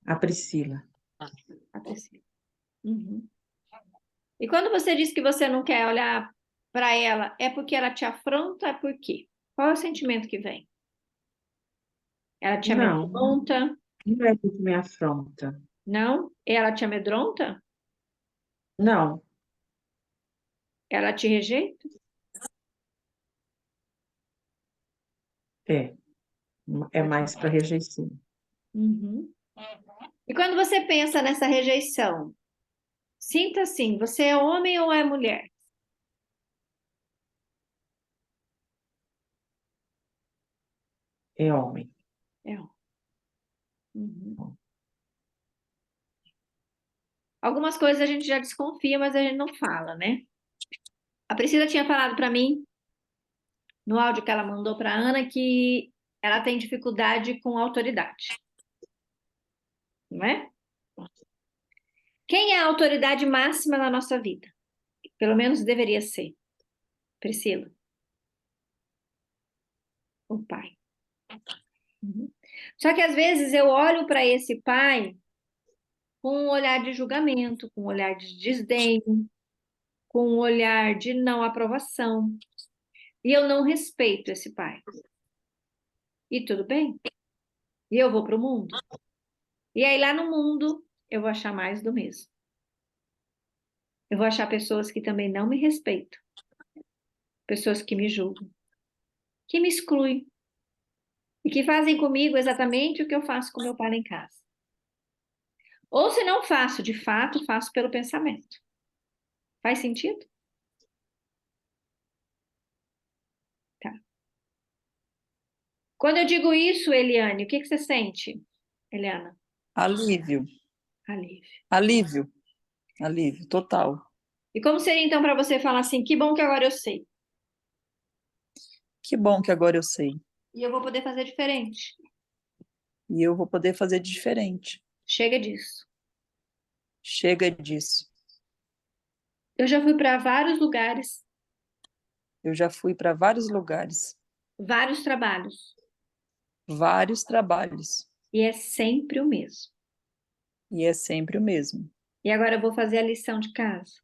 A Priscila. A Priscila. Uhum. E quando você diz que você não quer olhar para ela, é porque ela te afronta? É por quê? Qual é o sentimento que vem? Ela te Não, amedronta? não é que me afronta. Não? Ela te amedronta? Não, Ela te rejeita? é. É mais para rejeição. Uhum. E quando você pensa nessa rejeição, sinta assim, você é homem ou é mulher? É homem. É homem. Uhum. Algumas coisas a gente já desconfia, mas a gente não fala, né? A Priscila tinha falado para mim, no áudio que ela mandou para Ana, que ela tem dificuldade com autoridade, não é? Quem é a autoridade máxima na nossa vida? Pelo menos deveria ser. Priscila, o pai. Uhum. Só que às vezes eu olho para esse pai com um olhar de julgamento, com um olhar de desdém, com um olhar de não aprovação. E eu não respeito esse pai. E tudo bem? E eu vou para o mundo. E aí lá no mundo eu vou achar mais do mesmo. Eu vou achar pessoas que também não me respeitam, pessoas que me julgam, que me excluem e que fazem comigo exatamente o que eu faço com meu pai lá em casa. Ou se não faço de fato, faço pelo pensamento. Faz sentido? Tá. Quando eu digo isso, Eliane, o que que você sente, Eliana? Alívio, Alívio. alívio, alívio, total. E como seria então para você falar assim, que bom que agora eu sei. Que bom que agora eu sei. E eu vou poder fazer diferente. E eu vou poder fazer diferente. Chega disso. Chega disso. Eu já fui para vários lugares, Eu já fui para vários lugares, vários trabalhos, vários trabalhos, e é sempre o mesmo. e é sempre o mesmo. E agora eu vou fazer a lição de casa.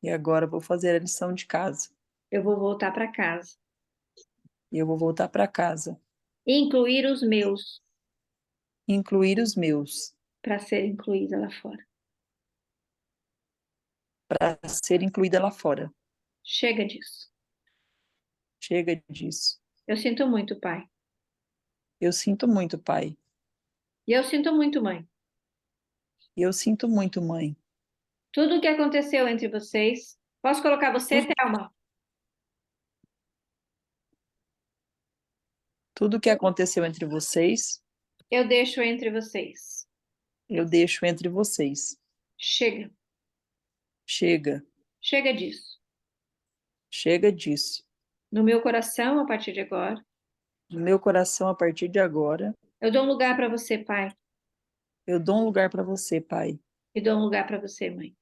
E agora eu vou fazer a lição de casa. Eu vou voltar para casa E eu vou voltar para casa, e incluir os meus incluir os meus, para ser incluída lá fora. para ser incluída lá fora. Chega disso. Chega disso. Eu sinto muito, pai. Eu sinto muito, pai. E eu sinto muito, mãe. E eu sinto muito, mãe. Tudo o que aconteceu entre vocês. Posso colocar você, Tudo, Thelma? tudo que aconteceu entre vocês, Eu deixo entre vocês. eu deixo entre vocês. Chega. Chega, Chega disso. chega disso. No meu coração, a partir de agora, No meu coração, a partir de agora, eu dou um lugar para você, pai. eu dou um lugar para você, pai. E dou um lugar para você, mãe.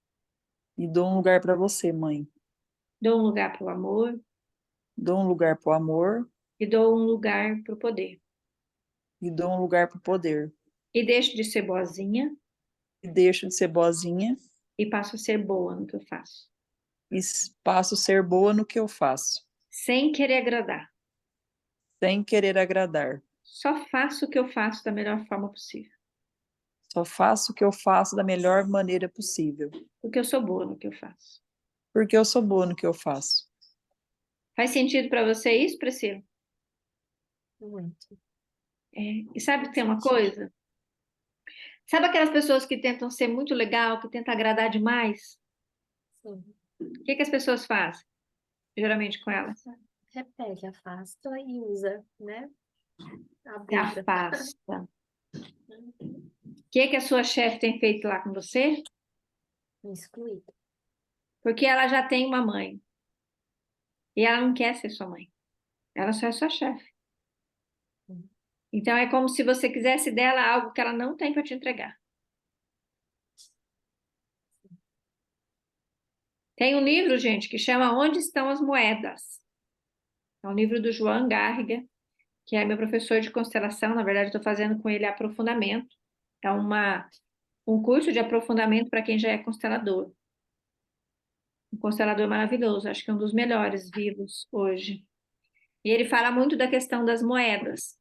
E dou um lugar para você, mãe. Dou um lugar para o amor Dou um lugar para o amor e dou um lugar para o poder. e dou um lugar para o poder. E deixo de ser boazinha E deixo de ser boazinha e passo a ser boa no que eu faço. e passo a ser boa no que eu faço, Sem querer agradar. sem querer agradar. Só faço o que eu faço da melhor forma possível. Só faço o que eu faço da melhor maneira possível, Porque eu sou boa no que eu faço. porque eu sou boa no que eu faço. Faz sentido para você isso, Priscila? Muito. É. E sabe que tem uma coisa? Sabe aquelas pessoas que tentam ser muito legal, que tentam agradar demais? Sim. O que que as pessoas fazem, geralmente, com elas? Repete, afasta e usa, né? Se Abusa. afasta. O que que a sua chefe tem feito lá com você? Excluída. Porque ela já tem uma mãe. E ela não quer ser sua mãe. Ela só é sua chefe. Então é como se você quisesse dela algo que ela não tem para te entregar. Tem um livro, gente, que chama Onde Estão as Moedas? É um livro do João Garriga, que é meu professor de constelação. Na verdade, estou fazendo com ele aprofundamento. É um curso de aprofundamento para quem já é constelador. Um constelador maravilhoso, acho que é um dos melhores vivos hoje. E ele fala muito da questão das moedas.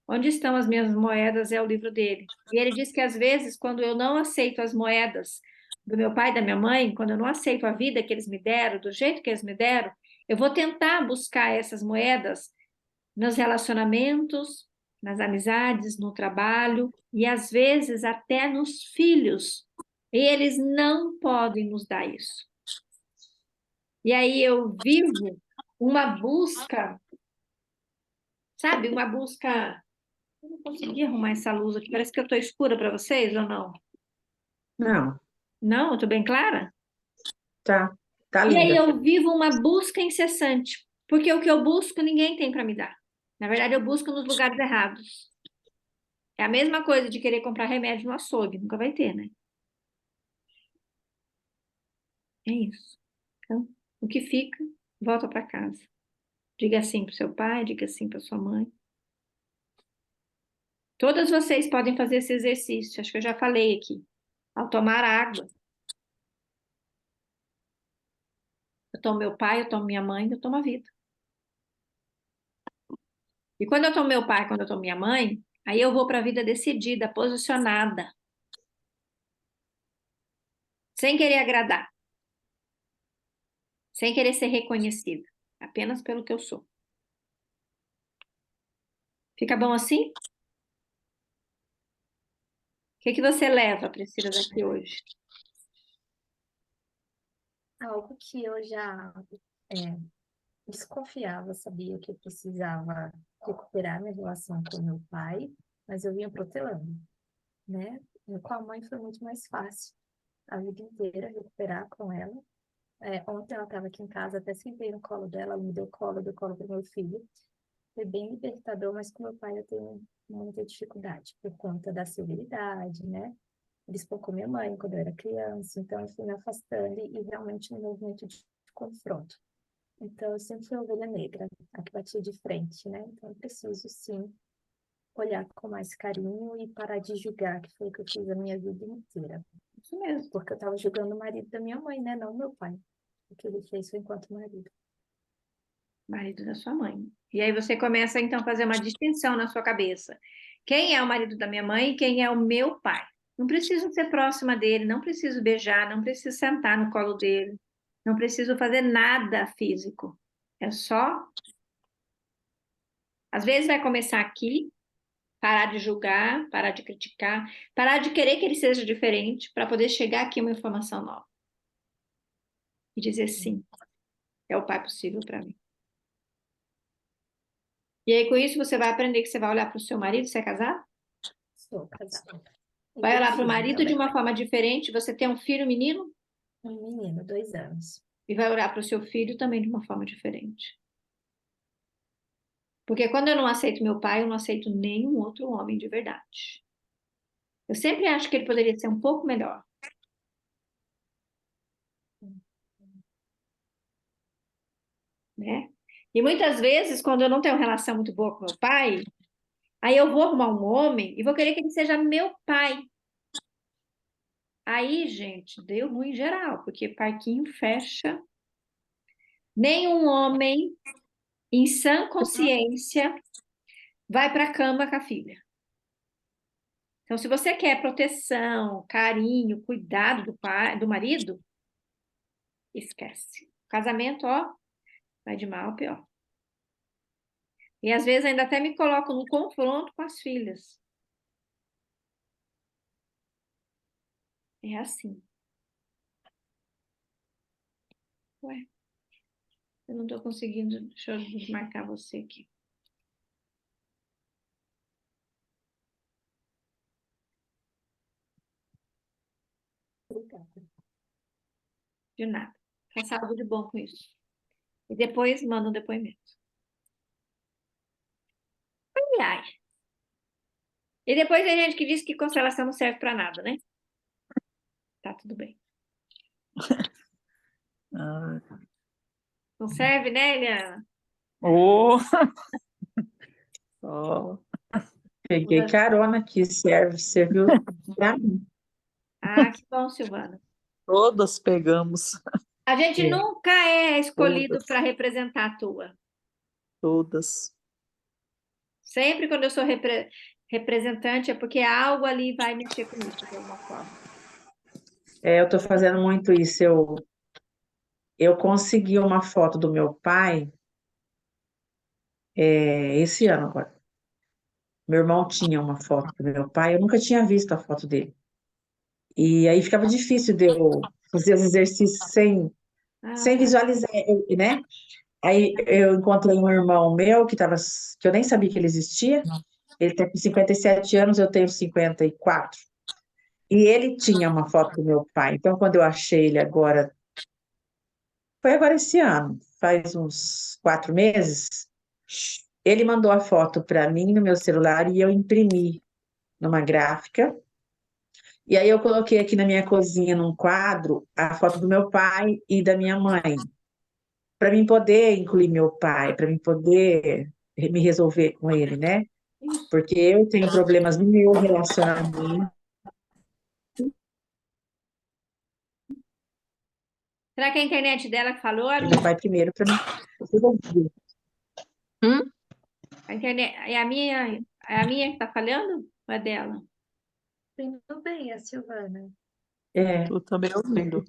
Onde estão as minhas moedas é o livro dele. E ele diz que às vezes, quando eu não aceito as moedas do meu pai e da minha mãe, quando eu não aceito a vida que eles me deram, do jeito que eles me deram, eu vou tentar buscar essas moedas nos relacionamentos, nas amizades, no trabalho e às vezes até nos filhos. E eles não podem nos dar isso. E aí eu vivo uma busca, sabe? Uma busca. Eu não consegui arrumar essa luz aqui. Parece que eu estou escura para vocês ou não? Não, Não, eu estou bem clara? tá E aí linda. eu vivo uma busca incessante, porque o que eu busco ninguém tem para me dar. Na verdade, eu busco nos lugares errados. É a mesma coisa de querer comprar remédio no açougue, nunca vai ter, né? É isso. Então, o que fica, volta para casa. Diga sim para o seu pai, diga sim para sua mãe. Todas vocês podem fazer esse exercício, acho que eu já falei aqui. Ao tomar água, eu tomo meu pai, eu tomo minha mãe, eu tomo a vida. E quando eu tomo meu pai, quando eu tomo minha mãe, aí eu vou para a vida decidida, posicionada, sem querer agradar, sem querer ser reconhecida, apenas pelo que eu sou. Fica bom assim? O que você leva, Priscila, daqui hoje? Algo que eu já é, desconfiava, sabia que eu precisava recuperar minha relação com meu pai, mas eu vinha protelando, né? E com a mãe foi muito mais fácil a vida inteira recuperar com ela. Ontem ela estava aqui em casa, até sentei no colo dela, ela me deu colo para meu filho. Foi bem libertador, mas com meu pai eu tenho muita dificuldade por conta da severidade, né? Ele espancou minha mãe quando eu era criança, então eu fui me afastando e realmente no movimento de confronto. Então eu sempre fui a ovelha negra, a que batia de frente, né? Então eu preciso sim olhar com mais carinho e parar de julgar, que foi o que eu fiz a minha vida inteira. Isso mesmo. Porque eu estava julgando o marido da minha mãe, né? Não o meu pai. O que ele fez foi enquanto marido. Marido da sua mãe. E aí você começa, então, a fazer uma distinção na sua cabeça. Quem é o marido da minha mãe e quem é o meu pai? Não preciso ser próxima dele, não preciso beijar, não preciso sentar no colo dele, não preciso fazer nada físico. É só. Às vezes vai começar aqui, parar de julgar, parar de criticar, parar de querer que ele seja diferente, para poder chegar aqui uma informação nova. E dizer sim, é o pai possível para mim. E aí, com isso, você vai aprender que você vai olhar para o seu marido, você é casado? Sou casada. E Vai tenho olhar para o filho marido de também. uma forma diferente. Você tem um filho menino Um menino, 2 anos. e vai olhar para o seu filho também de uma forma diferente. Porque quando eu não aceito meu pai, eu não aceito nenhum outro homem de verdade. Eu sempre acho que ele poderia ser um pouco melhor, né? E muitas vezes, quando eu não tenho relação muito boa com meu pai, aí eu vou arrumar um homem e vou querer que ele seja meu pai. Aí, gente, deu ruim em geral, porque parquinho fecha. Nenhum homem em sã consciência vai para a cama com a filha. Então, se você quer proteção, carinho, cuidado do pai, do marido, esquece. Casamento, ó, vai de mal a pior. E às vezes ainda até me coloco no confronto com as filhas. É assim. Ué, eu não estou conseguindo. Deixa eu desmarcar você aqui. Obrigada. De nada. Faça algo de bom com isso. E depois manda um depoimento. Ai, ai. E depois tem gente que diz que constelação não serve para nada, né? Tá tudo bem. Ah, Não serve, né, Eliana? oh, só. Peguei carona aqui, serviu para mim. Ah, que bom, Silvana. Todas pegamos, A gente É, nunca é escolhido todas, para representar a tua. todas. Sempre quando eu sou representante é porque algo ali vai mexer comigo de alguma forma. eu estou fazendo muito isso. Eu consegui uma foto do meu pai esse ano agora. Meu irmão tinha uma foto do meu pai, eu nunca tinha visto a foto dele. E aí ficava difícil de eu fazer os exercícios Ah, sem tá. visualizar ele, né? Aí eu encontrei um irmão meu que eu nem sabia que ele existia. Ele tem 57 anos, eu tenho 54. E ele tinha uma foto do meu pai. Então, quando eu achei ele agora, foi agora esse ano, faz uns 4 meses, ele mandou a foto para mim no meu celular e eu imprimi numa gráfica. E aí eu coloquei aqui na minha cozinha, num quadro, a foto do meu pai e da minha mãe, para mim poder incluir meu pai, para mim poder me resolver com ele, né? Isso. Porque eu tenho problemas no meu relacionamento. Será que é a internet dela que falou, E meu amiga? pai primeiro para mim resolver. Hum? A internet é a minha que está falhando? Ou é dela? Tudo bem, a Silvana. É. Tu também ouvindo.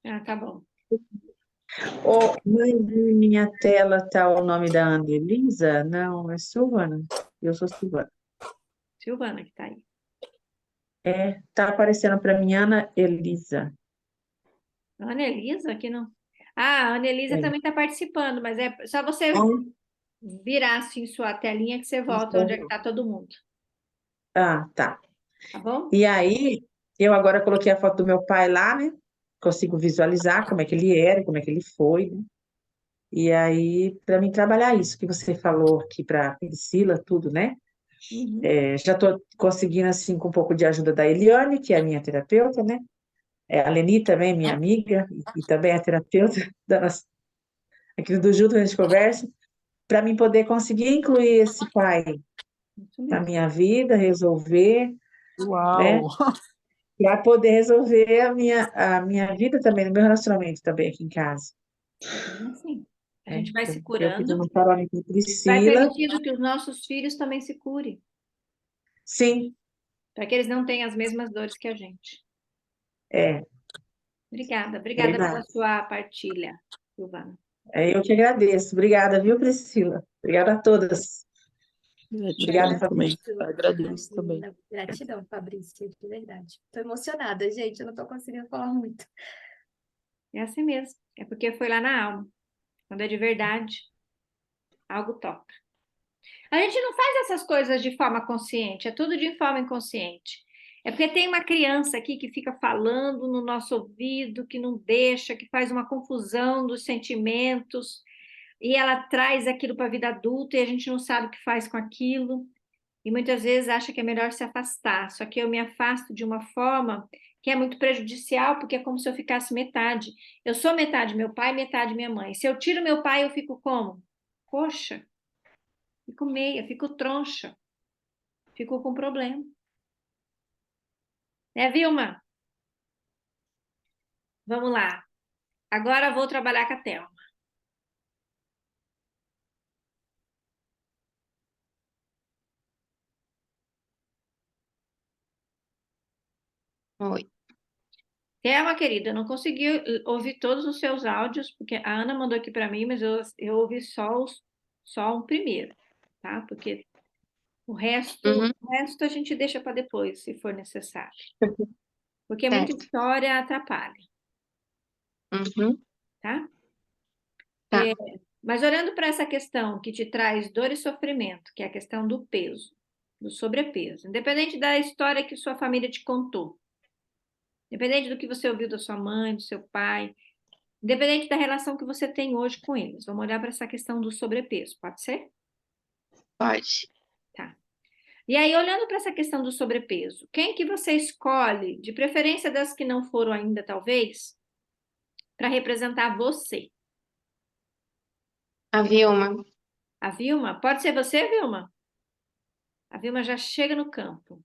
Ah, tá bom. Ô, mas na minha tela tá o nome da Andelisa? Não, é Silvana. Eu sou Silvana. Silvana que está aí. Tá aparecendo para mim Ana Elisa. Ana Elisa, aqui não. Ah, a Ana Elisa É. também está participando, mas é só você virar assim sua telinha que você volta onde é que está todo mundo, Tá. tá bom? E aí, eu agora coloquei a foto do meu pai lá, né? Consigo visualizar como é que ele era, como é que ele foi, né? E aí, para mim trabalhar isso que você falou aqui para Priscila, tudo, né? Uhum. Já estou conseguindo, assim, com um pouco de ajuda da Eliane, que é a minha terapeuta, né? A Leni também, minha amiga, e também é terapeuta da nossa, aqui do Junto, a gente conversa, para mim poder conseguir incluir esse pai Isso na mesmo. minha vida, resolver, né? Uau! Para poder resolver a minha vida também, no meu relacionamento também aqui em casa, Assim, a né? gente vai se Eu pedi curando, uma carona com a vai Priscila, permitindo que os nossos filhos também se curem, sim, para que eles não tenham as mesmas dores que a gente. é Obrigada pela verdade. sua partilha, Silvana. Eu que agradeço. Obrigada, viu, Priscila? Obrigada a todas. Eu te Obrigada, também Agradeço, agradeço também. imagina, gratidão, Fabrício, de verdade. Tô emocionada, gente, eu não tô conseguindo falar muito. É assim mesmo, é porque foi lá na alma. Quando é de verdade, algo toca. A gente não faz essas coisas de forma consciente, é tudo de forma inconsciente. É porque tem uma criança aqui que fica falando no nosso ouvido, que não deixa, que faz uma confusão dos sentimentos, e ela traz aquilo para a vida adulta e a gente não sabe o que faz com aquilo. E muitas vezes acha que é melhor se afastar. Só que eu me afasto de uma forma que é muito prejudicial, porque é como se eu ficasse metade. Eu sou metade meu pai, metade minha mãe. Se eu tiro meu pai, eu fico como? Coxa, fico meia, fico troncha, fico com problema. Né, Vilma? Vamos lá. Agora vou trabalhar com a Thelma. Oi. Thelma, querida, eu não consegui ouvir todos os seus áudios, porque a Ana mandou aqui para mim, mas eu ouvi só um primeiro, tá? Porque Uhum, o resto a gente deixa para depois, se for necessário. Porque muita certo. história atrapalha, Uhum, tá? tá. Mas olhando para essa questão que te traz dor e sofrimento, que é a questão do peso, do sobrepeso, independente da história que sua família te contou, independente do que você ouviu da sua mãe, do seu pai, independente da relação que você tem hoje com eles, vamos olhar para essa questão do sobrepeso, pode ser? Pode. Tá. E aí, olhando para essa questão do sobrepeso, quem que você escolhe, de preferência das que não foram ainda, talvez, para representar você? A Vilma. A Vilma? Pode ser você, Vilma? A Vilma já chega no campo.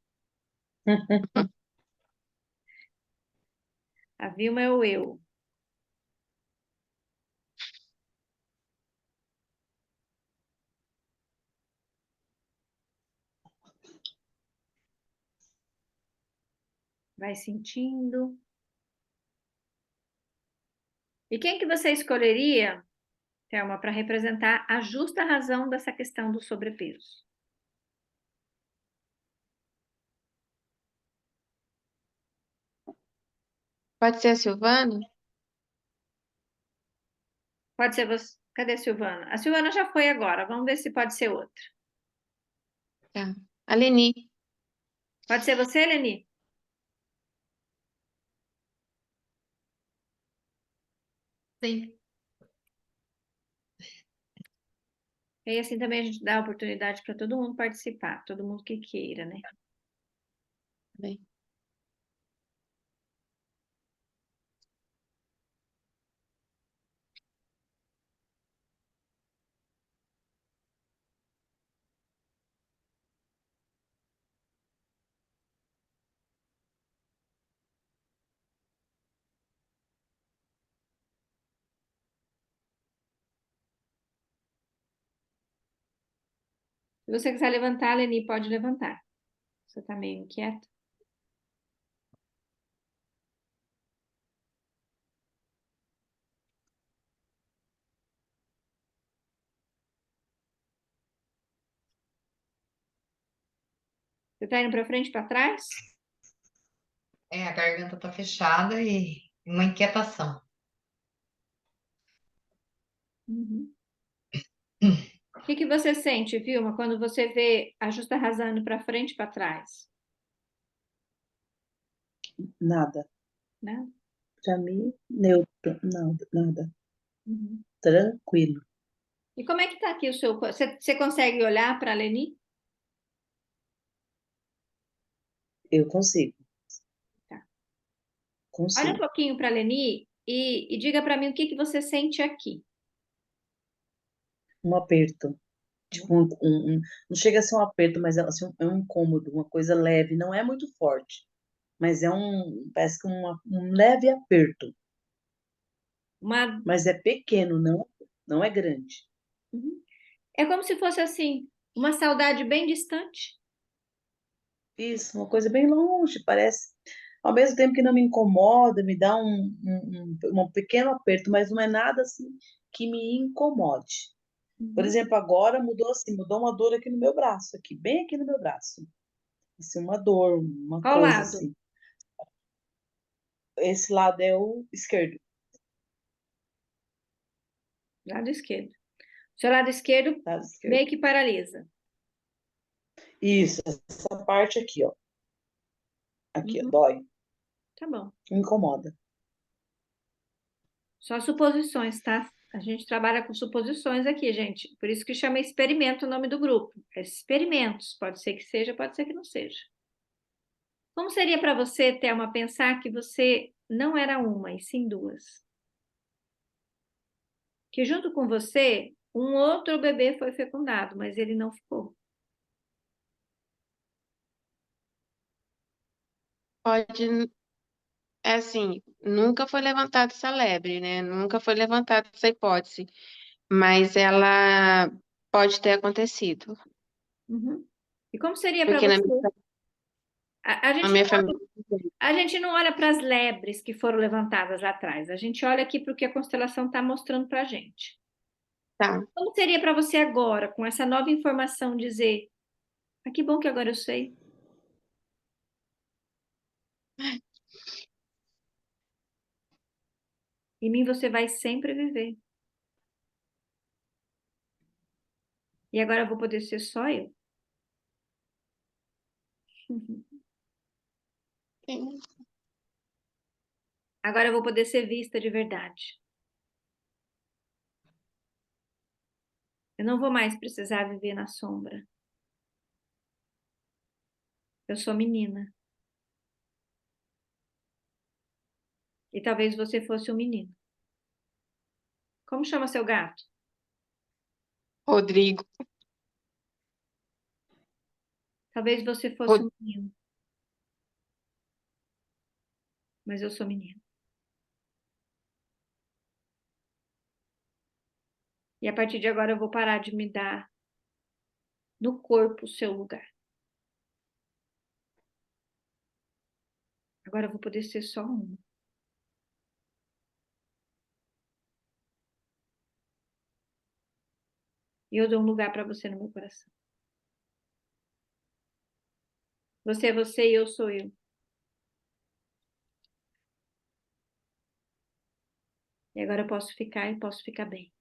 A Vilma é o eu. Vai sentindo. E quem que você escolheria, Thelma, para representar a justa razão dessa questão do sobrepeso? Pode ser a Silvana? Pode ser você. Cadê a Silvana? A Silvana já foi agora. Vamos ver se pode ser outra. Tá. A Leni. Pode ser você, Leni? Sim. E assim também a gente dá a oportunidade para todo mundo participar, todo mundo que queira, né? Bem. Se você quiser levantar, Leni, pode levantar. Você está meio inquieta? Você tá indo para frente e para trás? A garganta tá fechada e uma inquietação. Uhum. O que que você sente, Vilma, quando você vê a Justa arrasando para frente e para trás? Nada. Né? Para mim, neutro. Nada, nada. Uhum. Tranquilo. E como é que tá aqui o seu... Você consegue olhar para a Leni? Eu consigo. Tá. Olha um Consigo. pouquinho para a Leni e diga para mim o que que você sente aqui. Um aperto. Tipo, não chega a ser um aperto, mas assim, é um incômodo, uma coisa leve. Não é muito forte, mas parece que um leve aperto. Uma... Mas é pequeno, não é grande. Uhum. É como se fosse assim, uma saudade bem distante. Isso, uma coisa bem longe, parece. Ao mesmo tempo que não me incomoda, me dá um pequeno aperto, mas não é nada assim que me incomode. Por Uhum. exemplo, agora mudou uma dor aqui no meu braço, aqui, bem aqui no meu braço. Assim, uma dor, uma Qual coisa lado? assim. Esse lado é o esquerdo, Lado esquerdo. Seu lado esquerdo lado esquerdo. meio que paralisa. Isso, essa parte aqui, ó. Aqui, ó, Uhum. dói, Tá bom. me incomoda. Só suposições, tá? A gente trabalha com suposições aqui, gente. Por isso que chama experimento o nome do grupo. É experimentos. Pode ser que seja, pode ser que não seja. Como seria para você, Thelma, pensar que você não era uma, e sim duas? Que junto com você, um outro bebê foi fecundado, mas ele não ficou. Pode, é assim, nunca foi levantada essa lebre, né? Nunca foi levantada essa hipótese, mas ela pode ter acontecido, Uhum. E como seria para porque você? A na gente não minha família. A gente não olha para as lebres que foram levantadas lá atrás, a gente olha aqui para o que a constelação está mostrando para a gente. Tá. Como seria para você agora, com essa nova informação, dizer: ah, que bom que agora eu sei. Em mim você vai sempre viver. E agora eu vou poder ser só eu. Sim. Agora eu vou poder ser vista de verdade. Eu não vou mais precisar viver na sombra. Eu sou menina. E talvez você fosse um menino. Como chama seu gato? Rodrigo. Talvez você fosse Rod- um menino. Mas eu sou menina. E a partir de agora eu vou parar de me dar no corpo o seu lugar. Agora eu vou poder ser só uma. E eu dou um lugar para você no meu coração. Você é você e eu sou eu. E agora eu posso ficar e posso ficar bem.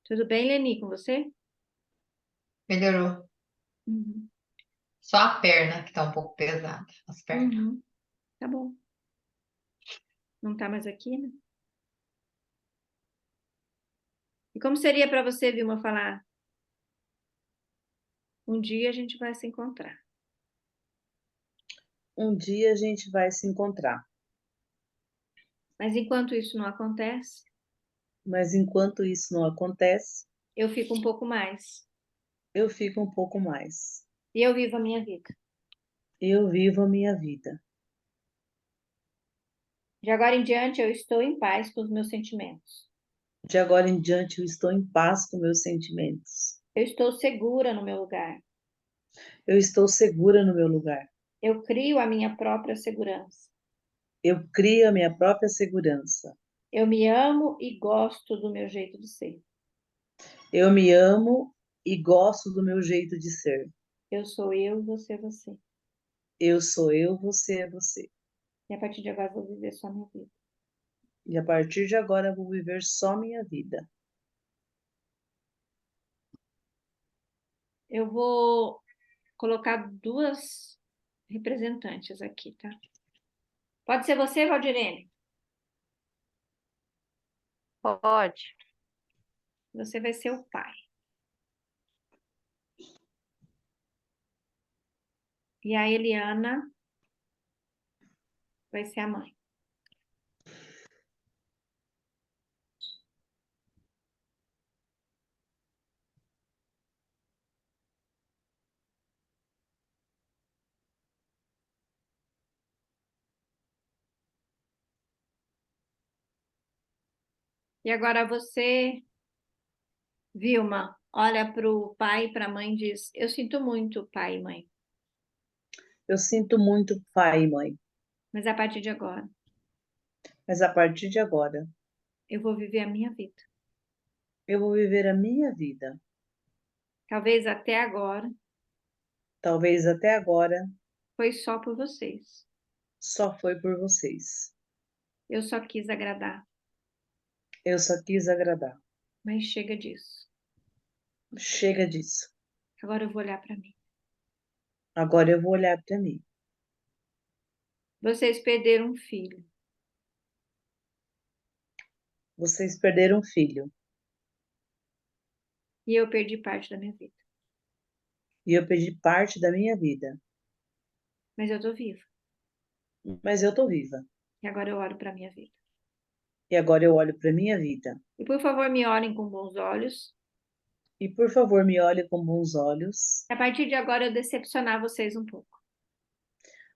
Tudo bem, Leni, com você? Melhorou. Uhum. Só a perna que tá um pouco pesada. As pernas. Uhum. Tá bom. Não tá mais aqui, né? E como seria para você, Vilma, falar: um dia a gente vai se encontrar. Um dia a gente vai se encontrar, Mas enquanto isso não acontece, mas enquanto isso não acontece, eu fico um pouco mais. eu fico um pouco mais. E eu vivo a minha vida. Eu vivo a minha vida. De agora em diante, eu estou em paz com os meus sentimentos. De agora em diante, eu estou em paz com meus sentimentos. Eu estou segura no meu lugar. Eu estou segura no meu lugar. Eu crio a minha própria segurança. Eu crio a minha própria segurança. Eu me amo e gosto do meu jeito de ser. Eu me amo e gosto do meu jeito de ser. Eu sou eu, você é você. Eu sou eu, você é você. E a partir de agora eu vou viver só a minha vida. E a partir de agora eu vou viver só minha vida. Eu vou colocar duas representantes aqui, tá? Pode ser você, Valdirene? Pode. Você vai ser o pai. E a Eliana vai ser a mãe. E agora você, Vilma, olha para o pai e para a mãe e diz: Eu sinto muito, pai e mãe, Eu sinto muito, pai e mãe, mas a partir de agora mas a partir de agora eu vou viver a minha vida. eu vou viver a minha vida. Talvez até agora Talvez até agora foi só por vocês. só foi por vocês. Eu só quis agradar, Eu só quis agradar. mas chega disso. Chega disso. Agora eu vou olhar para mim. Agora eu vou olhar para mim. Vocês perderam um filho. Vocês perderam um filho E eu perdi parte da minha vida. e eu perdi parte da minha vida, Mas eu tô viva. mas eu tô viva. E agora eu olho para minha vida. E agora eu olho para minha vida. E por favor, me olhem com bons olhos. E por favor, me olhe com bons olhos. A partir de agora eu decepcionar vocês um pouco.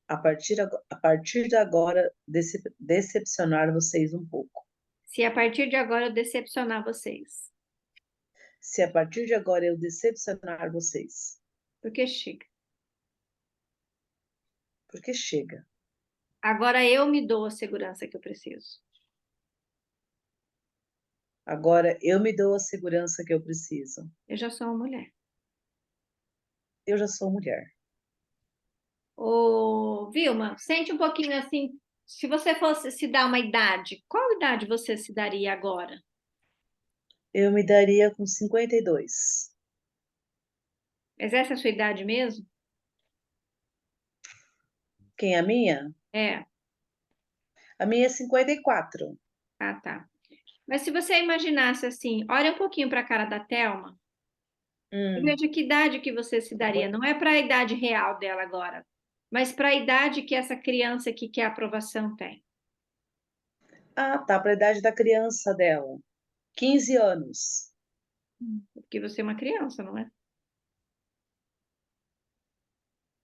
A partir de agora, decepcionar vocês um pouco. Se a partir de agora eu decepcionar vocês. Se a partir de agora eu decepcionar vocês, Porque chega. porque chega. Agora eu me dou a segurança que eu preciso. Agora eu me dou a segurança que eu preciso. Eu já sou uma mulher. Eu já sou mulher. Ô, Vilma, sente um pouquinho assim. Se você fosse se dar uma idade, qual idade você se daria agora? Eu me daria com 52. Mas essa é a sua idade mesmo? Quem é a minha? É. A minha é 54. Ah, tá. Mas se você imaginasse assim, olha um pouquinho para a cara da Thelma e Hum. veja que idade que você se daria. Não é para a idade real dela agora, mas para a idade que essa criança que quer aprovação tem. Ah, tá, para a idade da criança dela. 15 anos. Porque você é uma criança, não é?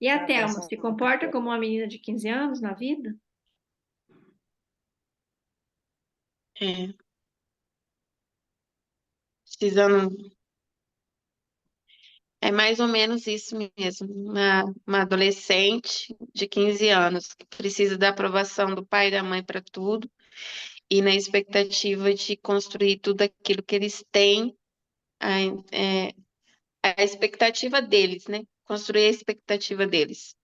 E a Ah, tá, Thelma só se comporta como uma menina de 15 anos na vida? É, precisando. É mais ou menos isso mesmo. Uma adolescente de 15 anos que precisa da aprovação do pai e da mãe para tudo e na expectativa de construir tudo aquilo que eles têm, a, é, a expectativa deles, né? Construir a expectativa deles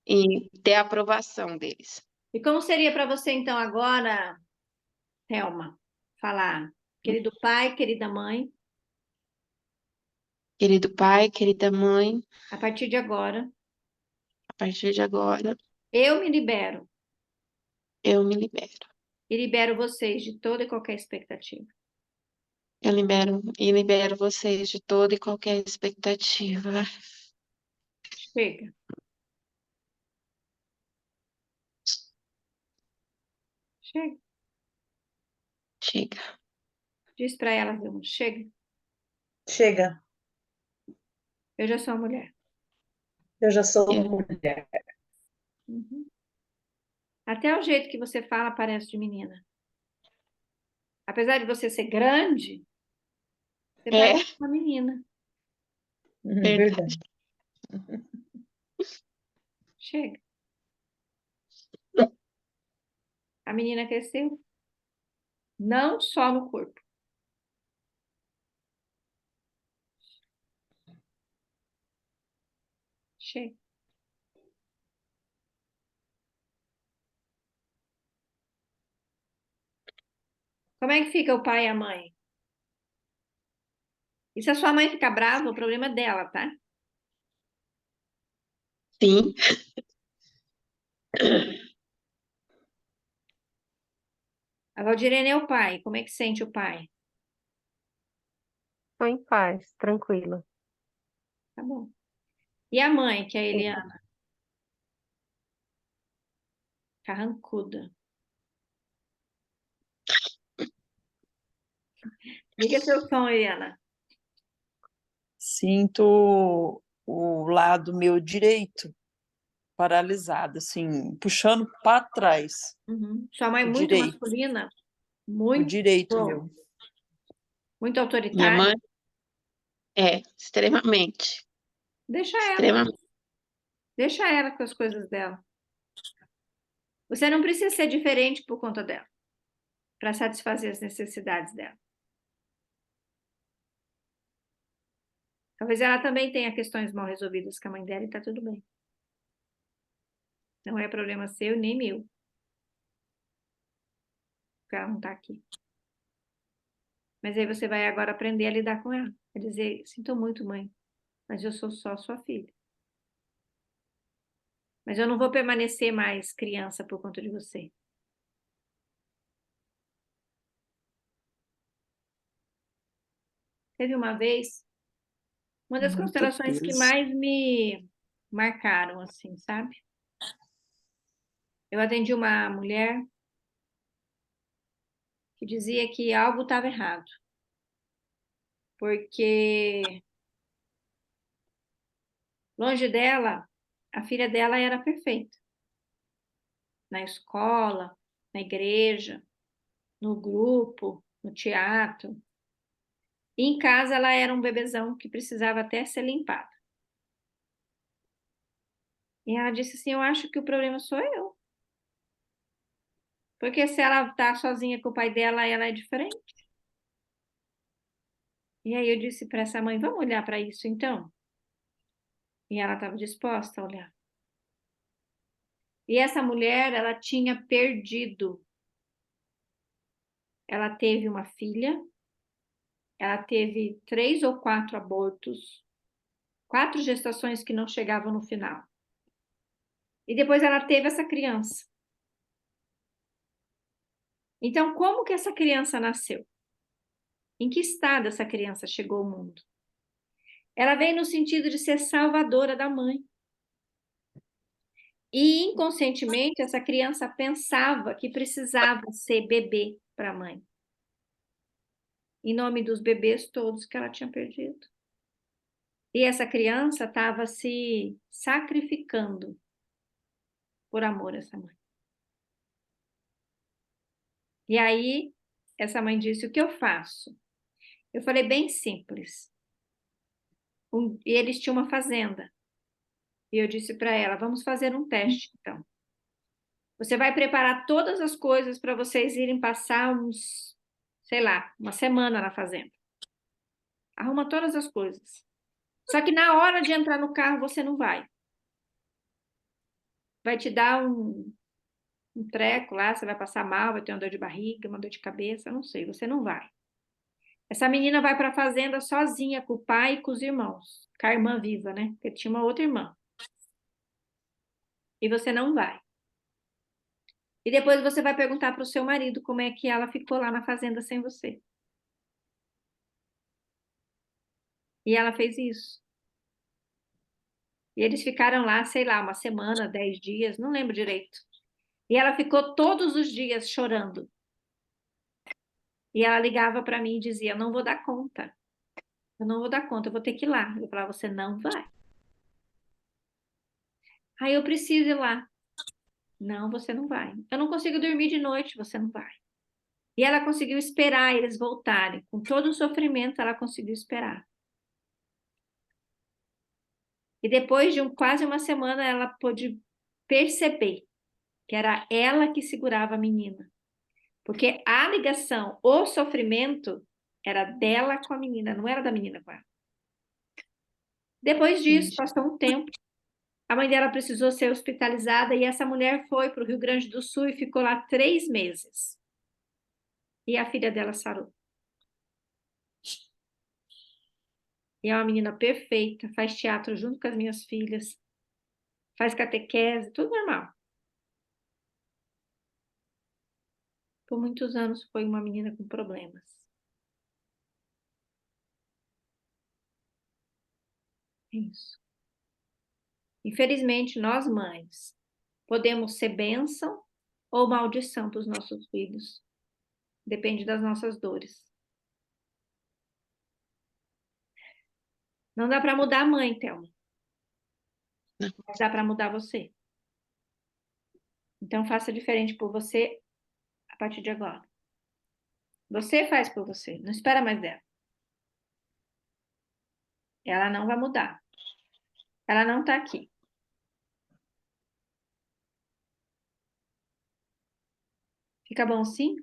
e ter a aprovação deles. E como seria para você então agora, Thelma, falar, querido pai, querida mãe, Querido pai, querida mãe, a partir de agora, a partir de agora eu me libero eu me libero. e libero vocês de toda e qualquer expectativa. Eu libero vocês de toda e qualquer expectativa. Chega, chega. Chega. Diz para ela, Vilma, chega. Chega. Eu já sou uma mulher. Eu já sou Eu, mulher. Uhum. Até o jeito que você fala parece de menina. Apesar de você ser grande, você é parece uma menina. verdade. Verdade. Chega. A menina cresceu. não só no corpo. Chega. Como é que fica o pai e a mãe? E se a sua mãe ficar brava, o problema é dela, tá? Sim, A Valdirene é o pai. Como é que sente o pai? Tô em paz, tranquila. Tá bom. E a mãe, que é a Sim. Eliana? Carrancuda. Liga seu som, Eliana. Sinto o lado meu direito paralisado, assim, puxando para trás. Uhum. Sua mãe é O muito direito, masculina, o muito, direito meu. muito minha autoritária. mãe é extremamente, Deixa ela, extremamente. deixa ela com as coisas dela. Você não precisa ser diferente por conta dela, para satisfazer as necessidades dela. Talvez ela também tenha questões mal resolvidas com a mãe dela e tá tudo bem. Não é problema seu nem meu, porque ela não tá aqui. Mas aí você vai agora aprender a lidar com ela. Quer dizer, sinto muito, mãe, mas eu sou só sua filha. Mas eu não vou permanecer mais criança por conta de você. Teve uma vez, uma das Muito constelações que peso. mais me marcaram, assim, sabe? Eu atendi uma mulher que dizia que algo estava errado, porque longe dela, a filha dela era perfeita. Na escola, na igreja, no grupo, no teatro. E em casa ela era um bebezão que precisava até ser limpado. E ela disse assim: eu acho que o problema sou eu. Porque se ela tá sozinha com o pai dela, ela é diferente. E aí eu disse para essa mãe: vamos olhar para isso então? E ela estava disposta a olhar. E essa mulher, ela tinha perdido. Ela teve uma filha, ela teve 3 ou 4 abortos, 4 gestações que não chegavam no final. E depois ela teve essa criança. Então, como que essa criança nasceu? Em que estado essa criança chegou ao mundo? Ela veio no sentido de ser salvadora da mãe. E inconscientemente essa criança pensava que precisava ser bebê para a mãe. Em nome dos bebês todos que ela tinha perdido. E essa criança estava se sacrificando por amor a essa mãe. E aí, essa mãe disse: o que eu faço? Eu falei: bem simples. E eles tinham uma fazenda. E eu disse para ela: vamos fazer um teste, então. Você vai preparar todas as coisas para vocês irem passar uns, sei lá, uma semana na fazenda. Arruma todas as coisas. Só que na hora de entrar no carro, você não vai. Vai te dar um treco lá, você vai passar mal, vai ter uma dor de barriga, uma dor de cabeça, não sei, você não vai. Essa menina vai para a fazenda sozinha, com o pai e com os irmãos, com a irmã viva, né? Porque tinha uma outra irmã. E você não vai. E depois você vai perguntar para o seu marido como é que ela ficou lá na fazenda sem você. E ela fez isso. E eles ficaram lá, sei lá, uma semana, 10 dias, não lembro direito. E ela ficou todos os dias chorando. E ela ligava para mim e dizia: eu não vou dar conta. Eu não vou dar conta, eu vou ter que ir lá. Eu falava: você não vai. Aí eu preciso ir lá. Não, você não vai. Eu não consigo dormir de noite, você não vai. E ela conseguiu esperar eles voltarem. Com todo o sofrimento, ela conseguiu esperar. E depois de quase uma semana, ela pôde perceber que era ela que segurava a menina. Porque a ligação, o sofrimento era dela com a menina, não era da menina com ela. Depois disso, passou um tempo, a mãe dela precisou ser hospitalizada e essa mulher foi para o Rio Grande do Sul e ficou lá 3 meses. E a filha dela sarou. E é uma menina perfeita, faz teatro junto com as minhas filhas, faz catequese, tudo normal. Por muitos anos foi uma menina com problemas. É isso. Infelizmente, nós mães podemos ser bênção ou maldição para os nossos filhos. Depende das nossas dores. Não dá para mudar a mãe, Thelma. Mas dá para mudar você. Então, faça diferente por você a partir de agora. Você faz por você. Não espera mais dela. Ela não vai mudar. Ela não está aqui. Fica bom sim?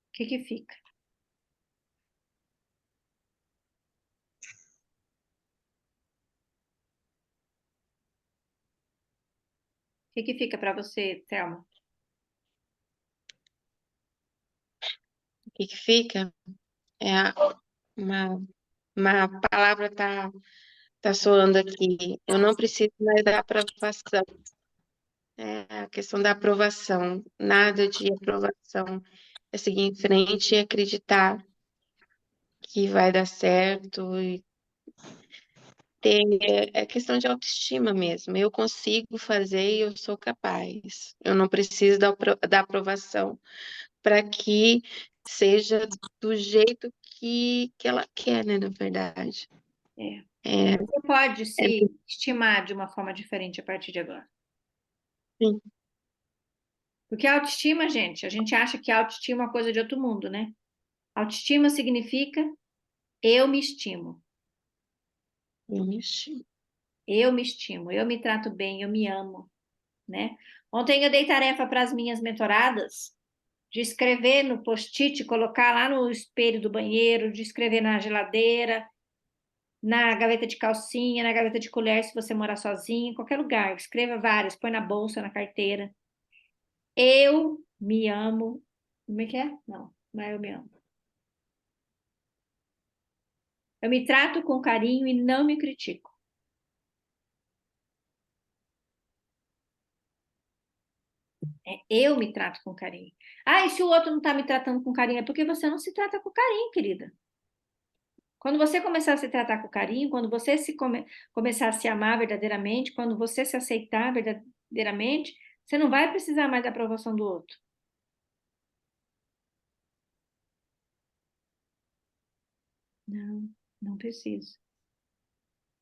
O que que fica? O que que fica para você, Thelma? O que que fica? É uma, uma palavra tá soando aqui. Eu não preciso mais da aprovação. É a questão da aprovação. Nada de aprovação. É seguir em frente e acreditar que vai dar certo e ter é questão de autoestima mesmo. Eu consigo fazer e eu sou capaz. Eu não preciso da aprovação para que seja do jeito que ela quer, né, na verdade. É, Você pode é, se estimar de uma forma diferente a partir de agora. sim, Porque a autoestima, gente, a gente acha que a autoestima é uma coisa de outro mundo, né? Autoestima significa eu me estimo. eu me estimo. Eu me estimo, eu me trato bem, eu me amo, né? Ontem eu dei tarefa para as minhas mentoradas de escrever no post-it, colocar lá no espelho do banheiro, de escrever na geladeira, na gaveta de calcinha, na gaveta de colher, se você morar sozinho, em qualquer lugar. Escreva várias, põe na bolsa, na carteira. Eu me amo. Como é que é? Não, não é eu me amo. Eu me trato com carinho e não me critico. Eu me trato com carinho. Ah, e se o outro não está me tratando com carinho, é porque você não se trata com carinho, querida. Quando você começar a se tratar com carinho, quando você começar a se amar verdadeiramente, quando você se aceitar verdadeiramente, você não vai precisar mais da aprovação do outro. Não, não preciso.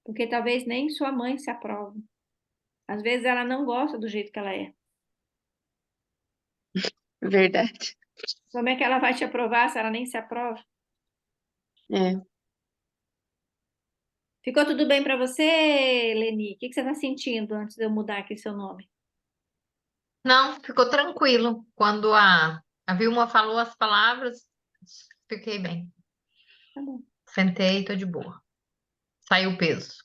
Porque talvez nem sua mãe se aprove. Às vezes ela não gosta do jeito que ela é. Verdade. Como é que ela vai te aprovar se ela nem se aprova? É. Ficou tudo bem para você, Leni? O que você está sentindo antes de eu mudar aqui seu nome? Não, ficou tranquilo. Quando a Vilma falou as palavras, fiquei bem. Tá bom. Sentei, tô de boa. Saiu o peso.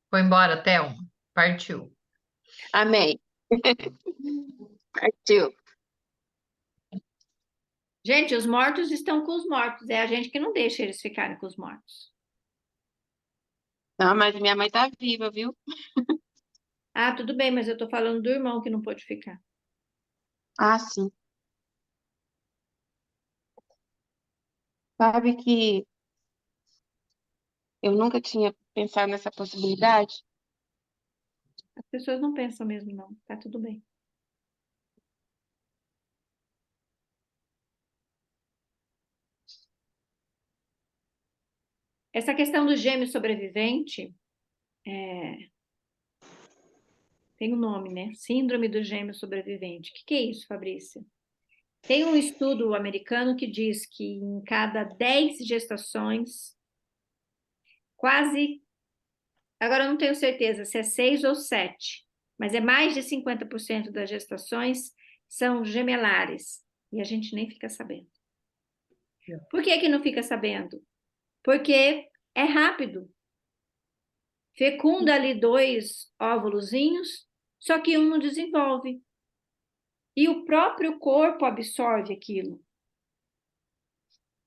Foi embora, Thelma. Partiu. Amém. Partiu. Gente, os mortos estão com os mortos. É a gente que não deixa eles ficarem com os mortos. Não, mas minha mãe tá viva, viu? Ah, tudo bem, mas eu tô falando do irmão que não pôde ficar. Ah, sim. Sabe que eu nunca tinha pensado nessa possibilidade? As pessoas não pensam mesmo, não. Tá tudo bem. Essa questão do gêmeo sobrevivente tem um nome, né? Síndrome do gêmeo sobrevivente. O que é isso, Fabrícia? Tem um estudo americano que diz que em cada 10 gestações, quase Agora eu não tenho certeza se é 6 ou 7, mas é mais de 50% das gestações são gemelares. E a gente nem fica sabendo. Por que que não fica sabendo? Porque é rápido. Fecunda ali 2 óvulozinhos, só que um não desenvolve. E o próprio corpo absorve aquilo,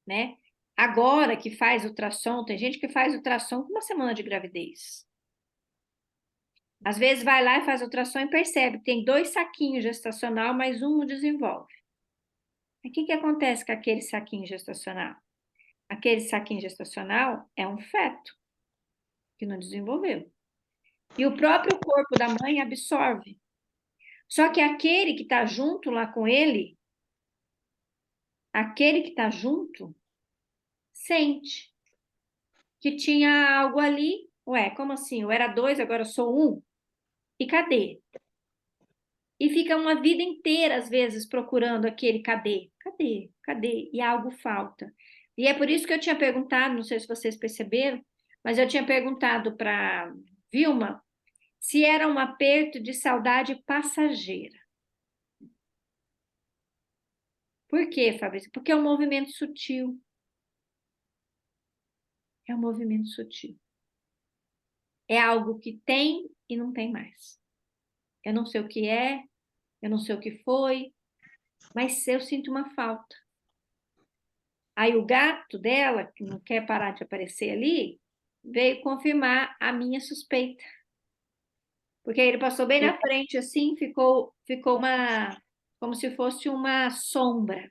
né? Agora que faz ultrassom, tem gente que faz ultrassom com 1 semana de gravidez. Às vezes vai lá e faz ultrassom e percebe que tem 2 saquinhos gestacional, mas um não desenvolve. O que que acontece com aquele saquinho gestacional? Aquele saquinho gestacional é um feto que não desenvolveu. E o próprio corpo da mãe absorve. Só que aquele que está junto lá com ele, aquele que está junto, sente que tinha algo ali. Ué, como assim? Eu era 2, agora eu sou 1. E cadê? E fica uma vida inteira, às vezes, procurando aquele cadê? Cadê? Cadê? E algo falta. E é por isso que eu tinha perguntado, não sei se vocês perceberam, mas eu tinha perguntado para Vilma se era um aperto de saudade passageira. Por quê, Fabrício? Porque é um movimento sutil. É um movimento sutil. É algo que tem e não tem mais. Eu não sei o que é, eu não sei o que foi, mas eu sinto uma falta. Aí o gato dela, que não quer parar de aparecer ali, veio confirmar a minha suspeita. Porque ele passou bem na frente, assim, ficou como se fosse uma sombra.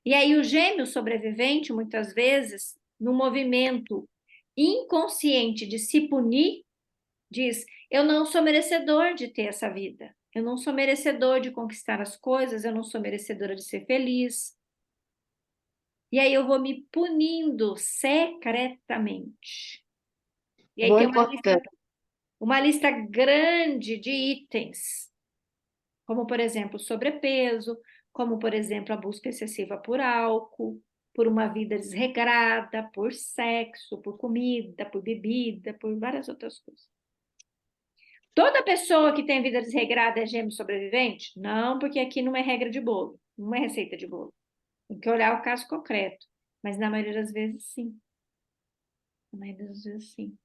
E aí o gêmeo sobrevivente, muitas vezes, no movimento inconsciente de se punir, diz: eu não sou merecedor de ter essa vida. Eu não sou merecedor de conquistar as coisas, eu não sou merecedora de ser feliz. E aí eu vou me punindo secretamente. E aí Boa tem importante. uma lista grande de itens, como, por exemplo, sobrepeso, como, por exemplo, a busca excessiva por álcool, por uma vida desregrada, por sexo, por comida, por bebida, por várias outras coisas. Toda pessoa que tem vida desregrada é gêmeo sobrevivente? Não, porque aqui não é regra de bolo, não é receita de bolo. Tem que olhar o caso concreto. Mas na maioria das vezes, sim. Na maioria das vezes, sim.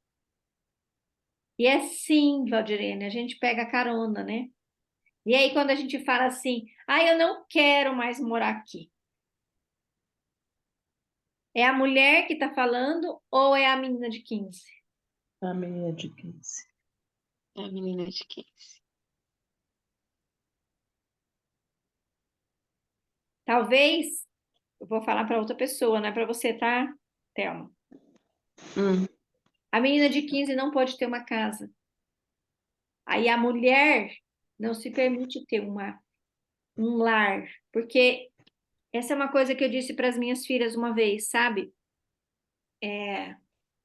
E é sim, Valdirene, a gente pega carona, né? E aí, quando a gente fala assim, eu não quero mais morar aqui. É a mulher que está falando ou é a menina de 15? A meia de 15. É a menina de 15. Talvez, eu vou falar para outra pessoa, não é para você, tá, Thelma? A menina de 15 não pode ter uma casa. Aí a mulher não se permite ter um lar, porque essa é uma coisa que eu disse para as minhas filhas uma vez, sabe?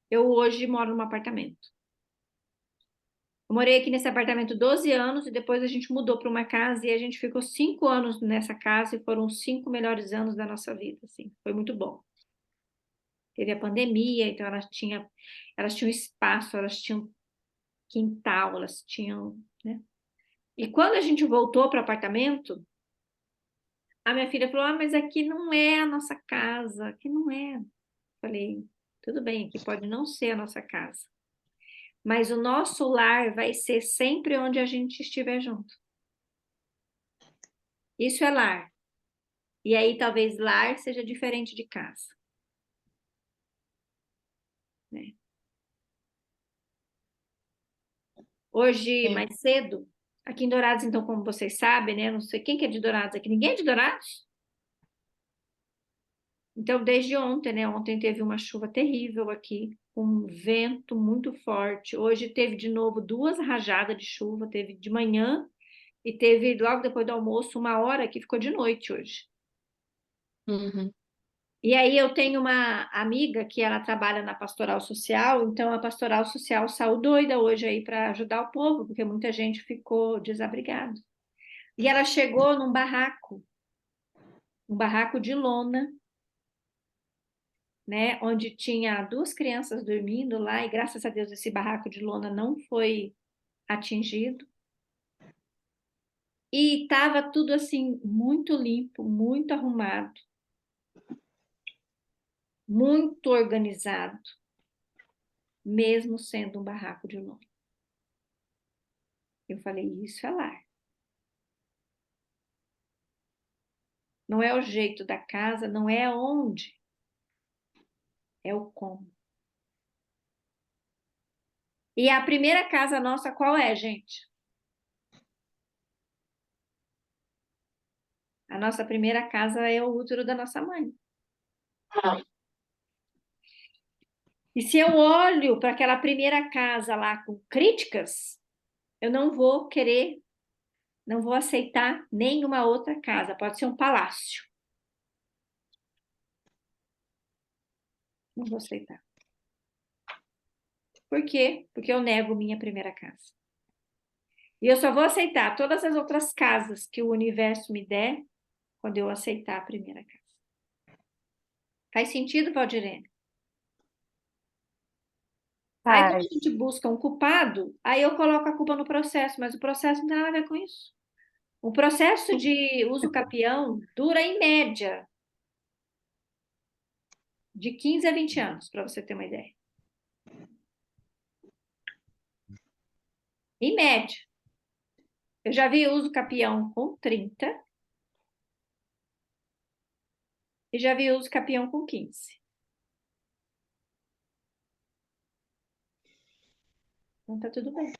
Eu hoje moro num apartamento. Eu morei aqui nesse apartamento 12 anos e depois a gente mudou para uma casa e a gente ficou 5 anos nessa casa e foram os 5 melhores anos da nossa vida, assim. Foi muito bom. Teve a pandemia, então elas tinham espaço, elas tinham quintal, elas tinham, né? E quando a gente voltou para o apartamento, a minha filha falou: mas aqui não é a nossa casa, aqui não é. Falei: tudo bem, aqui pode não ser a nossa casa, mas o nosso lar vai ser sempre onde a gente estiver junto. Isso é lar. E aí talvez lar seja diferente de casa, né? Hoje, mais cedo, aqui em Dourados, então, como vocês sabem, né? Não sei quem que é de Dourados aqui. Ninguém é de Dourados? Então, desde ontem, né? Ontem teve uma chuva terrível aqui, com um vento muito forte. Hoje teve de novo 2 rajadas de chuva, teve de manhã e teve logo depois do almoço 1 hora que ficou de noite hoje. E aí eu tenho uma amiga que ela trabalha na pastoral social, então a pastoral social saiu doida hoje aí para ajudar o povo, porque muita gente ficou desabrigada. E ela chegou num barraco, um barraco de lona, né, onde tinha 2 crianças dormindo lá, e graças a Deus esse barraco de lona não foi atingido. E estava tudo assim, muito limpo, muito arrumado, muito organizado, mesmo sendo um barraco de lona. Eu falei, isso é lar. Não é o jeito da casa, não é onde, é o como. E a primeira casa nossa qual é, gente? A nossa primeira casa é o útero da nossa mãe. E se eu olho para aquela primeira casa lá com críticas, eu não vou querer, não vou aceitar nenhuma outra casa. Pode ser um palácio. Não vou aceitar. Por quê? Porque eu nego minha primeira casa. E eu só vou aceitar todas as outras casas que o universo me der quando eu aceitar a primeira casa. Faz sentido, Valdirene? Aí quando Faz. a gente busca um culpado, aí eu coloco a culpa no processo, mas o processo não tem nada a ver com isso. O processo de uso capião dura, em média, de 15 a 20 anos, para você ter uma ideia. Em média. Eu já vi uso capião com 30 e já vi uso capião com 15. Então tá tudo bem.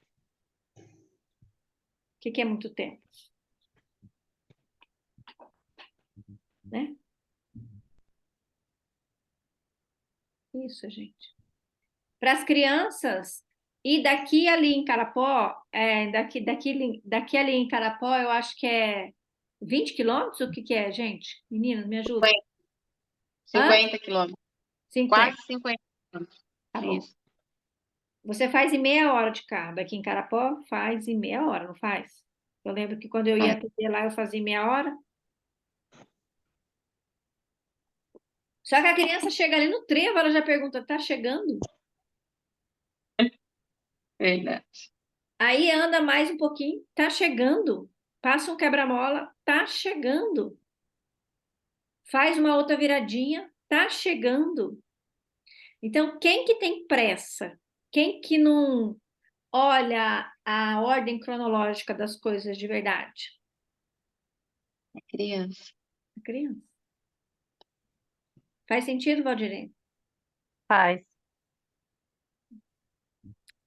O que é muito tempo? Né? Isso, gente. Para as crianças, e daqui ali em Carapó, daqui ali em Carapó, eu acho que é 20 quilômetros? O que é, gente? Meninas, me ajuda. 50 quilômetros. 50. Quase 50 quilômetros. Tá bom. Isso. Você faz em meia hora de carro. Daqui em Carapó, faz em meia hora, não faz? Eu lembro que quando eu ia atender lá, eu fazia em meia hora. Só que a criança chega ali no trevo, ela já pergunta, tá chegando? Verdade. Aí anda mais um pouquinho, tá chegando. Passa um quebra-mola, tá chegando. Faz uma outra viradinha, tá chegando. Então, quem que tem pressa? Quem que não olha a ordem cronológica das coisas de verdade? A criança. A criança. Faz sentido, Valdirene? Faz.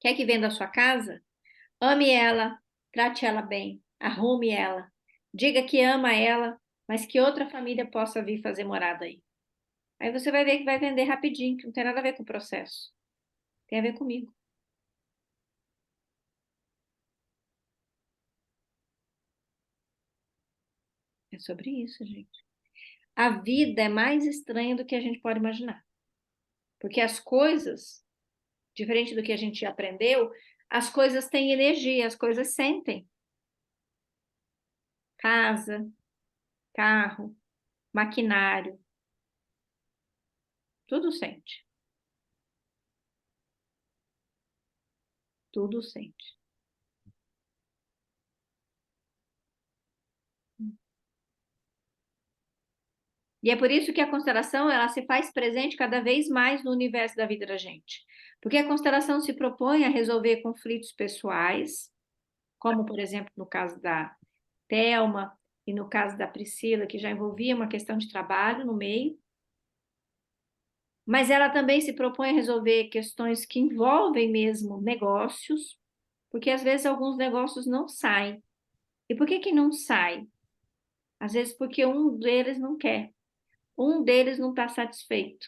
Quer que venda a sua casa? Ame ela, trate ela bem, arrume ela. Diga que ama ela, mas que outra família possa vir fazer morada aí. Aí você vai ver que vai vender rapidinho, que não tem nada a ver com o processo. Tem a ver comigo. É sobre isso, gente. A vida é mais estranha do que a gente pode imaginar. Porque as coisas, diferente do que a gente aprendeu, as coisas têm energia, as coisas sentem. Casa, carro, maquinário, tudo sente. Tudo sente. E é por isso que a constelação ela se faz presente cada vez mais no universo da vida da gente. Porque a constelação se propõe a resolver conflitos pessoais, como, por exemplo, no caso da Thelma e no caso da Priscila, que já envolvia uma questão de trabalho no meio. Mas ela também se propõe a resolver questões que envolvem mesmo negócios, porque às vezes alguns negócios não saem. E por que não sai? Às vezes porque um deles não quer, um deles não está satisfeito.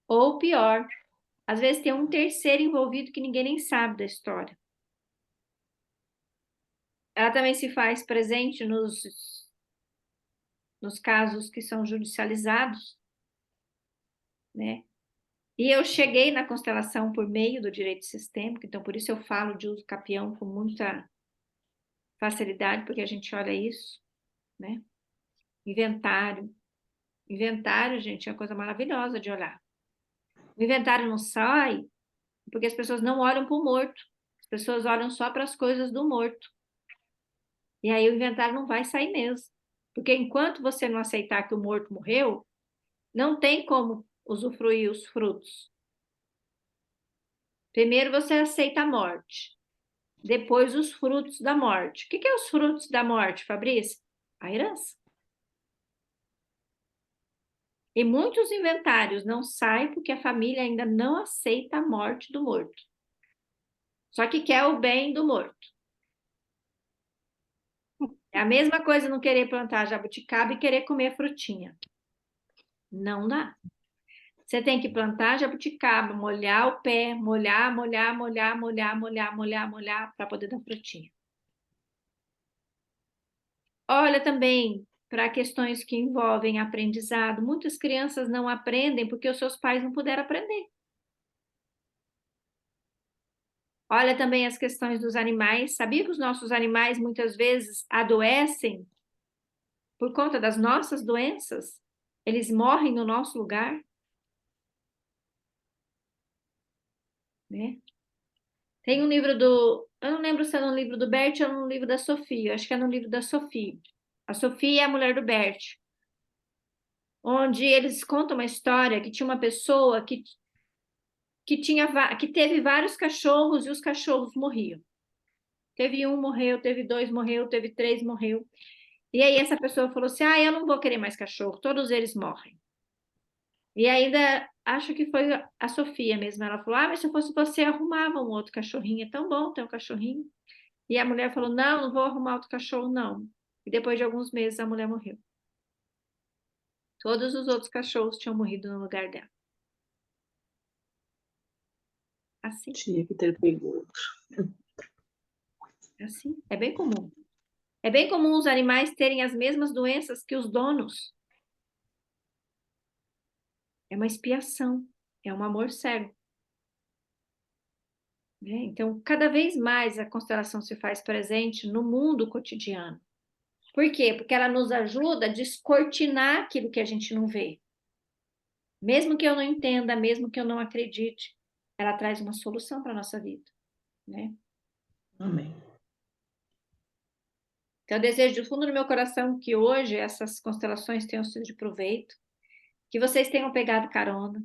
Ou pior, às vezes tem um terceiro envolvido que ninguém nem sabe da história. Ela também se faz presente nos casos que são judicializados, né? E eu cheguei na constelação por meio do direito sistêmico, então por isso eu falo de uso capião com muita facilidade, porque a gente olha isso, né? Inventário. Inventário, gente, é uma coisa maravilhosa de olhar. O inventário não sai porque as pessoas não olham para o morto. As pessoas olham só para as coisas do morto. E aí o inventário não vai sair mesmo. Porque enquanto você não aceitar que o morto morreu, não tem como usufruir os frutos. Primeiro você aceita a morte, depois os frutos da morte. O que é os frutos da morte, Fabrício? A herança. E muitos inventários não saem porque a família ainda não aceita a morte do morto. Só que quer o bem do morto. É a mesma coisa não querer plantar jabuticaba e querer comer frutinha. Não dá. Você tem que plantar jabuticaba, molhar o pé, molhar para poder dar frutinha. Olha também para questões que envolvem aprendizado. Muitas crianças não aprendem porque os seus pais não puderam aprender. Olha também as questões dos animais. Sabia que os nossos animais muitas vezes adoecem por conta das nossas doenças? Eles morrem no nosso lugar, né? Tem um livro eu não lembro se é no livro do Bert ou no livro da Sofia, acho que é no livro da Sofia. A Sofia é a mulher do Bert, onde eles contam uma história que tinha uma pessoa que que teve vários cachorros e os cachorros morriam. Teve um, morreu, teve dois, morreu, teve três, morreu. E aí essa pessoa falou assim, eu não vou querer mais cachorro, todos eles morrem. E ainda, acho que foi a Sofia mesmo, ela falou, mas se eu fosse você, arrumava um outro cachorrinho, é tão bom ter um cachorrinho. E a mulher falou, não, não vou arrumar outro cachorro, não. E depois de alguns meses, a mulher morreu. Todos os outros cachorros tinham morrido no lugar dela. Assim, Tinha que ter pego outro. assim, é bem comum. É bem comum os animais terem as mesmas doenças que os donos. É uma expiação, é um amor cego. Né? Então, cada vez mais a constelação se faz presente no mundo cotidiano. Por quê? Porque ela nos ajuda a descortinar aquilo que a gente não vê. Mesmo que eu não entenda, mesmo que eu não acredite, ela traz uma solução para a nossa vida. Né? Amém. Então, eu desejo do fundo do meu coração que hoje essas constelações tenham sido de proveito, que vocês tenham pegado carona,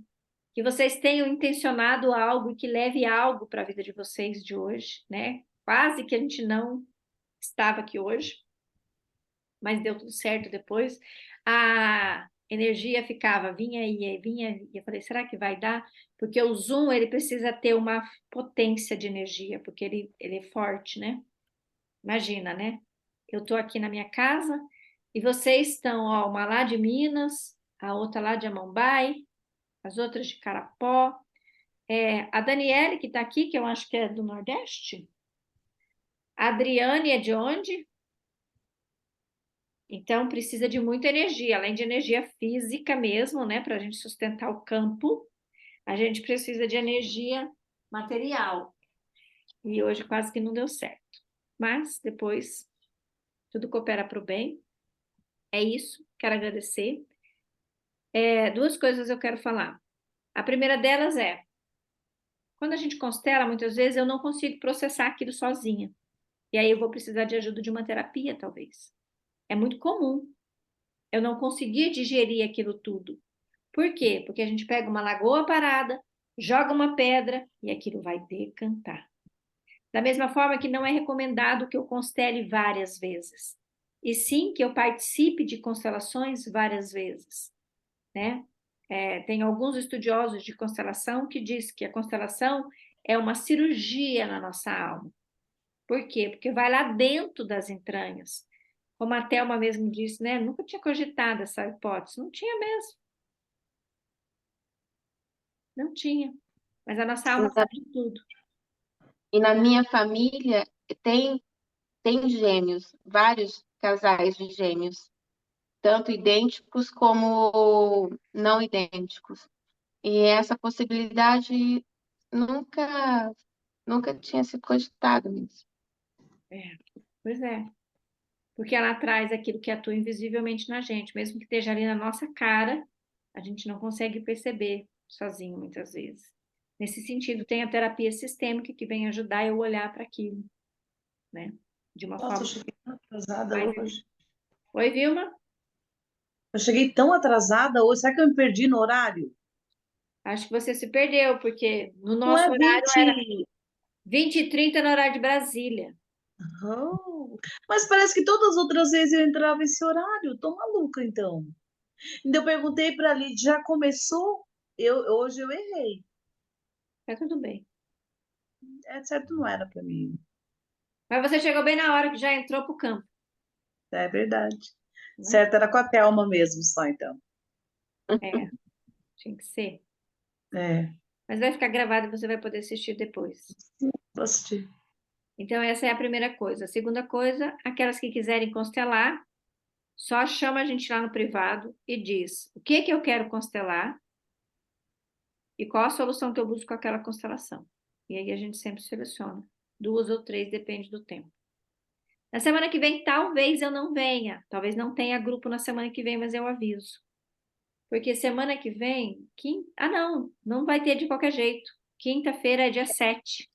que vocês tenham intencionado algo que leve algo para a vida de vocês de hoje, né? Quase que a gente não estava aqui hoje, mas deu tudo certo depois. A energia ficava, vinha e ia, vinha e ia. Eu falei, será que vai dar? Porque o Zoom, ele precisa ter uma potência de energia, porque ele é forte, né? Imagina, né? Eu tô aqui na minha casa e vocês estão, ó, uma lá de Minas, a outra lá de Amambai, as outras de Carapó. A Daniele, que está aqui, que eu acho que é do Nordeste. A Adriane é de onde? Então, precisa de muita energia, além de energia física mesmo, né? Para a gente sustentar o campo, a gente precisa de energia material. E hoje quase que não deu certo. Mas depois tudo coopera para o bem. É isso, quero agradecer. Duas coisas eu quero falar. A primeira delas é, quando a gente constela, muitas vezes eu não consigo processar aquilo sozinha. E aí eu vou precisar de ajuda de uma terapia, talvez. É muito comum eu não conseguir digerir aquilo tudo. Por quê? Porque a gente pega uma lagoa parada, joga uma pedra e aquilo vai decantar. Da mesma forma que não é recomendado que eu constele várias vezes, e sim que eu participe de constelações várias vezes, né? Tem alguns estudiosos de constelação que diz que a constelação é uma cirurgia na nossa alma. Por quê? Porque vai lá dentro das entranhas. Como a Thelma mesmo disse, né? Nunca tinha cogitado essa hipótese. Não tinha mesmo. Não tinha. Mas a nossa alma sabe de tudo. E na minha família tem gêmeos, vários casais de gêmeos, tanto idênticos como não idênticos. E essa possibilidade nunca, nunca tinha se cogitado nisso. Pois é. Porque ela traz aquilo que atua invisivelmente na gente, mesmo que esteja ali na nossa cara, a gente não consegue perceber. sozinho muitas vezes. Nesse sentido, tem a terapia sistêmica que vem ajudar eu a olhar para aquilo, né? De uma Nossa, eu forma cheguei tão atrasada mais... hoje. Oi, Vilma? Eu cheguei tão atrasada hoje. Será que eu me perdi no horário? Acho que você se perdeu, porque no Não nosso é horário era 20. 20h30 no horário de Brasília. Oh, mas parece que todas as outras vezes eu entrava esse horário. Tô maluca, então. Ainda eu perguntei para ali, já começou? Hoje eu errei. Tá tudo bem. É certo, não era para mim. Mas você chegou bem na hora que já entrou pro campo, É verdade. né? Certo, era com a Thelma mesmo, só então. É, tinha que ser. É, Mas vai ficar gravado e você vai poder assistir depois. vou assistir. Então, essa é a primeira coisa. A segunda coisa, aquelas que quiserem constelar, só chama a gente lá no privado e diz o que que eu quero constelar e qual a solução que eu busco com aquela constelação. E aí a gente sempre seleciona. 2 ou 3, depende do tempo. Na semana que vem, talvez eu não venha. Talvez não tenha grupo na semana que vem, mas eu aviso. Porque semana que vem, não vai ter de qualquer jeito. Quinta-feira é dia 7.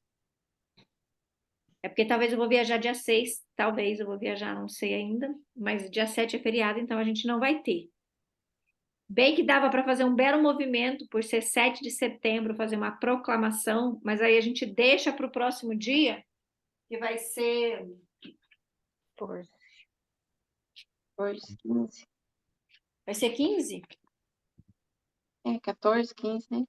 É porque talvez eu vou viajar dia 6, talvez eu vou viajar, não sei ainda, mas dia 7 é feriado, então a gente não vai ter. Bem que dava para fazer um belo movimento por ser 7 de setembro, fazer uma proclamação, mas aí a gente deixa para o próximo dia, que vai ser 14. 14, 15. vai ser 15? 14, 15, né?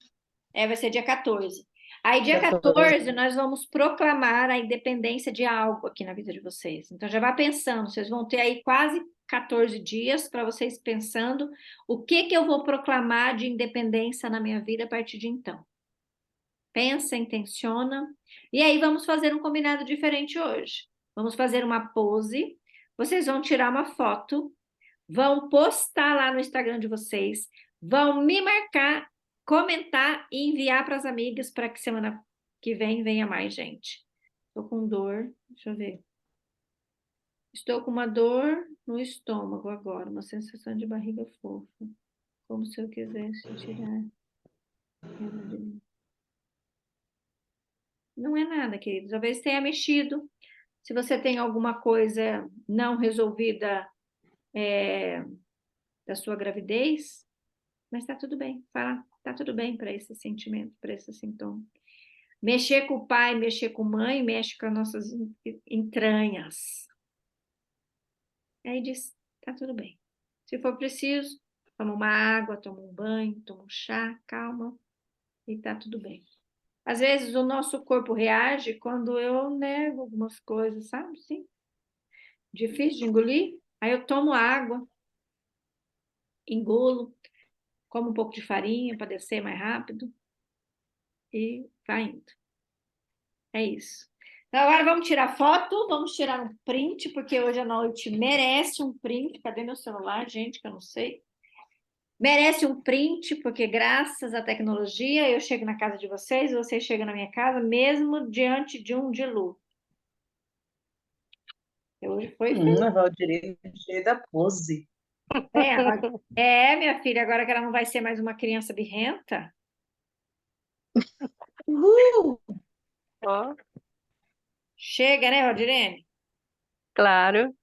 Vai ser dia 14. Aí, dia 14. 14, nós vamos proclamar a independência de algo aqui na vida de vocês. Então, já vá pensando, vocês vão ter aí quase 14 dias para vocês pensando o que que eu vou proclamar de independência na minha vida a partir de então. Pensa, intenciona. E aí, vamos fazer um combinado diferente hoje. Vamos fazer uma pose. Vocês vão tirar uma foto, vão postar lá no Instagram de vocês, vão me marcar, comentar e enviar para as amigas para que semana que vem venha mais gente. Estou com dor, deixa eu ver. Estou com uma dor no estômago agora, uma sensação de barriga fofa, como se eu quisesse tirar ela de mim. Não é nada, queridos. Talvez tenha mexido. Se você tem alguma coisa não resolvida da sua gravidez, mas tá tudo bem. Fala, tá tudo bem para esse sentimento, para esse sintoma. Mexer com o pai, mexer com a mãe, mexe com as nossas entranhas. Aí diz, tá tudo bem. Se for preciso, toma uma água, toma um banho, toma um chá, calma, e tá tudo bem. Às vezes o nosso corpo reage quando eu nego algumas coisas, sabe? Sim. Difícil de engolir. Aí eu tomo água, engulo, como um pouco de farinha para descer mais rápido e vai indo. É isso. Então, agora vamos tirar foto, vamos tirar um print, porque hoje à noite merece um print. Cadê meu celular, gente, que eu não sei? Merece um print, porque graças à tecnologia eu chego na casa de vocês, vocês chegam na minha casa, mesmo diante de um dilúvio. Hoje foi feliz. A Valdirene cheia da pose. Minha filha, agora que ela não vai ser mais uma criança birrenta. Ó, Chega, né, Valdirene? claro.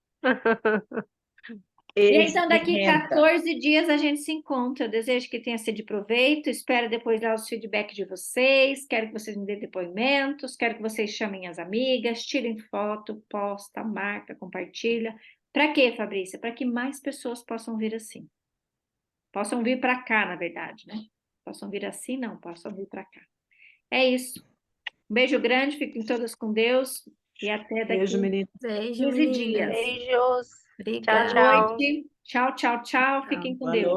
E então, daqui Experimenta. 14 dias a gente se encontra. Eu desejo que tenha sido de proveito. Espero depois dar os feedback de vocês. Quero que vocês me dêem depoimentos. Quero que vocês chamem as amigas, tirem foto, posta, marca, compartilha. Para quê, Fabrícia? Para que mais pessoas possam vir assim. Possam vir para cá, na verdade, né? Possam vir assim, não. Possam vir para cá. É isso. Um beijo grande. Fiquem todas com Deus. E até daqui Beijo, menina. Beijo, 15 dias. meninas. Beijos. Boa Obrigada. Tchau. noite. Tchau, tchau, tchau. Fiquem com Boa Deus. noite.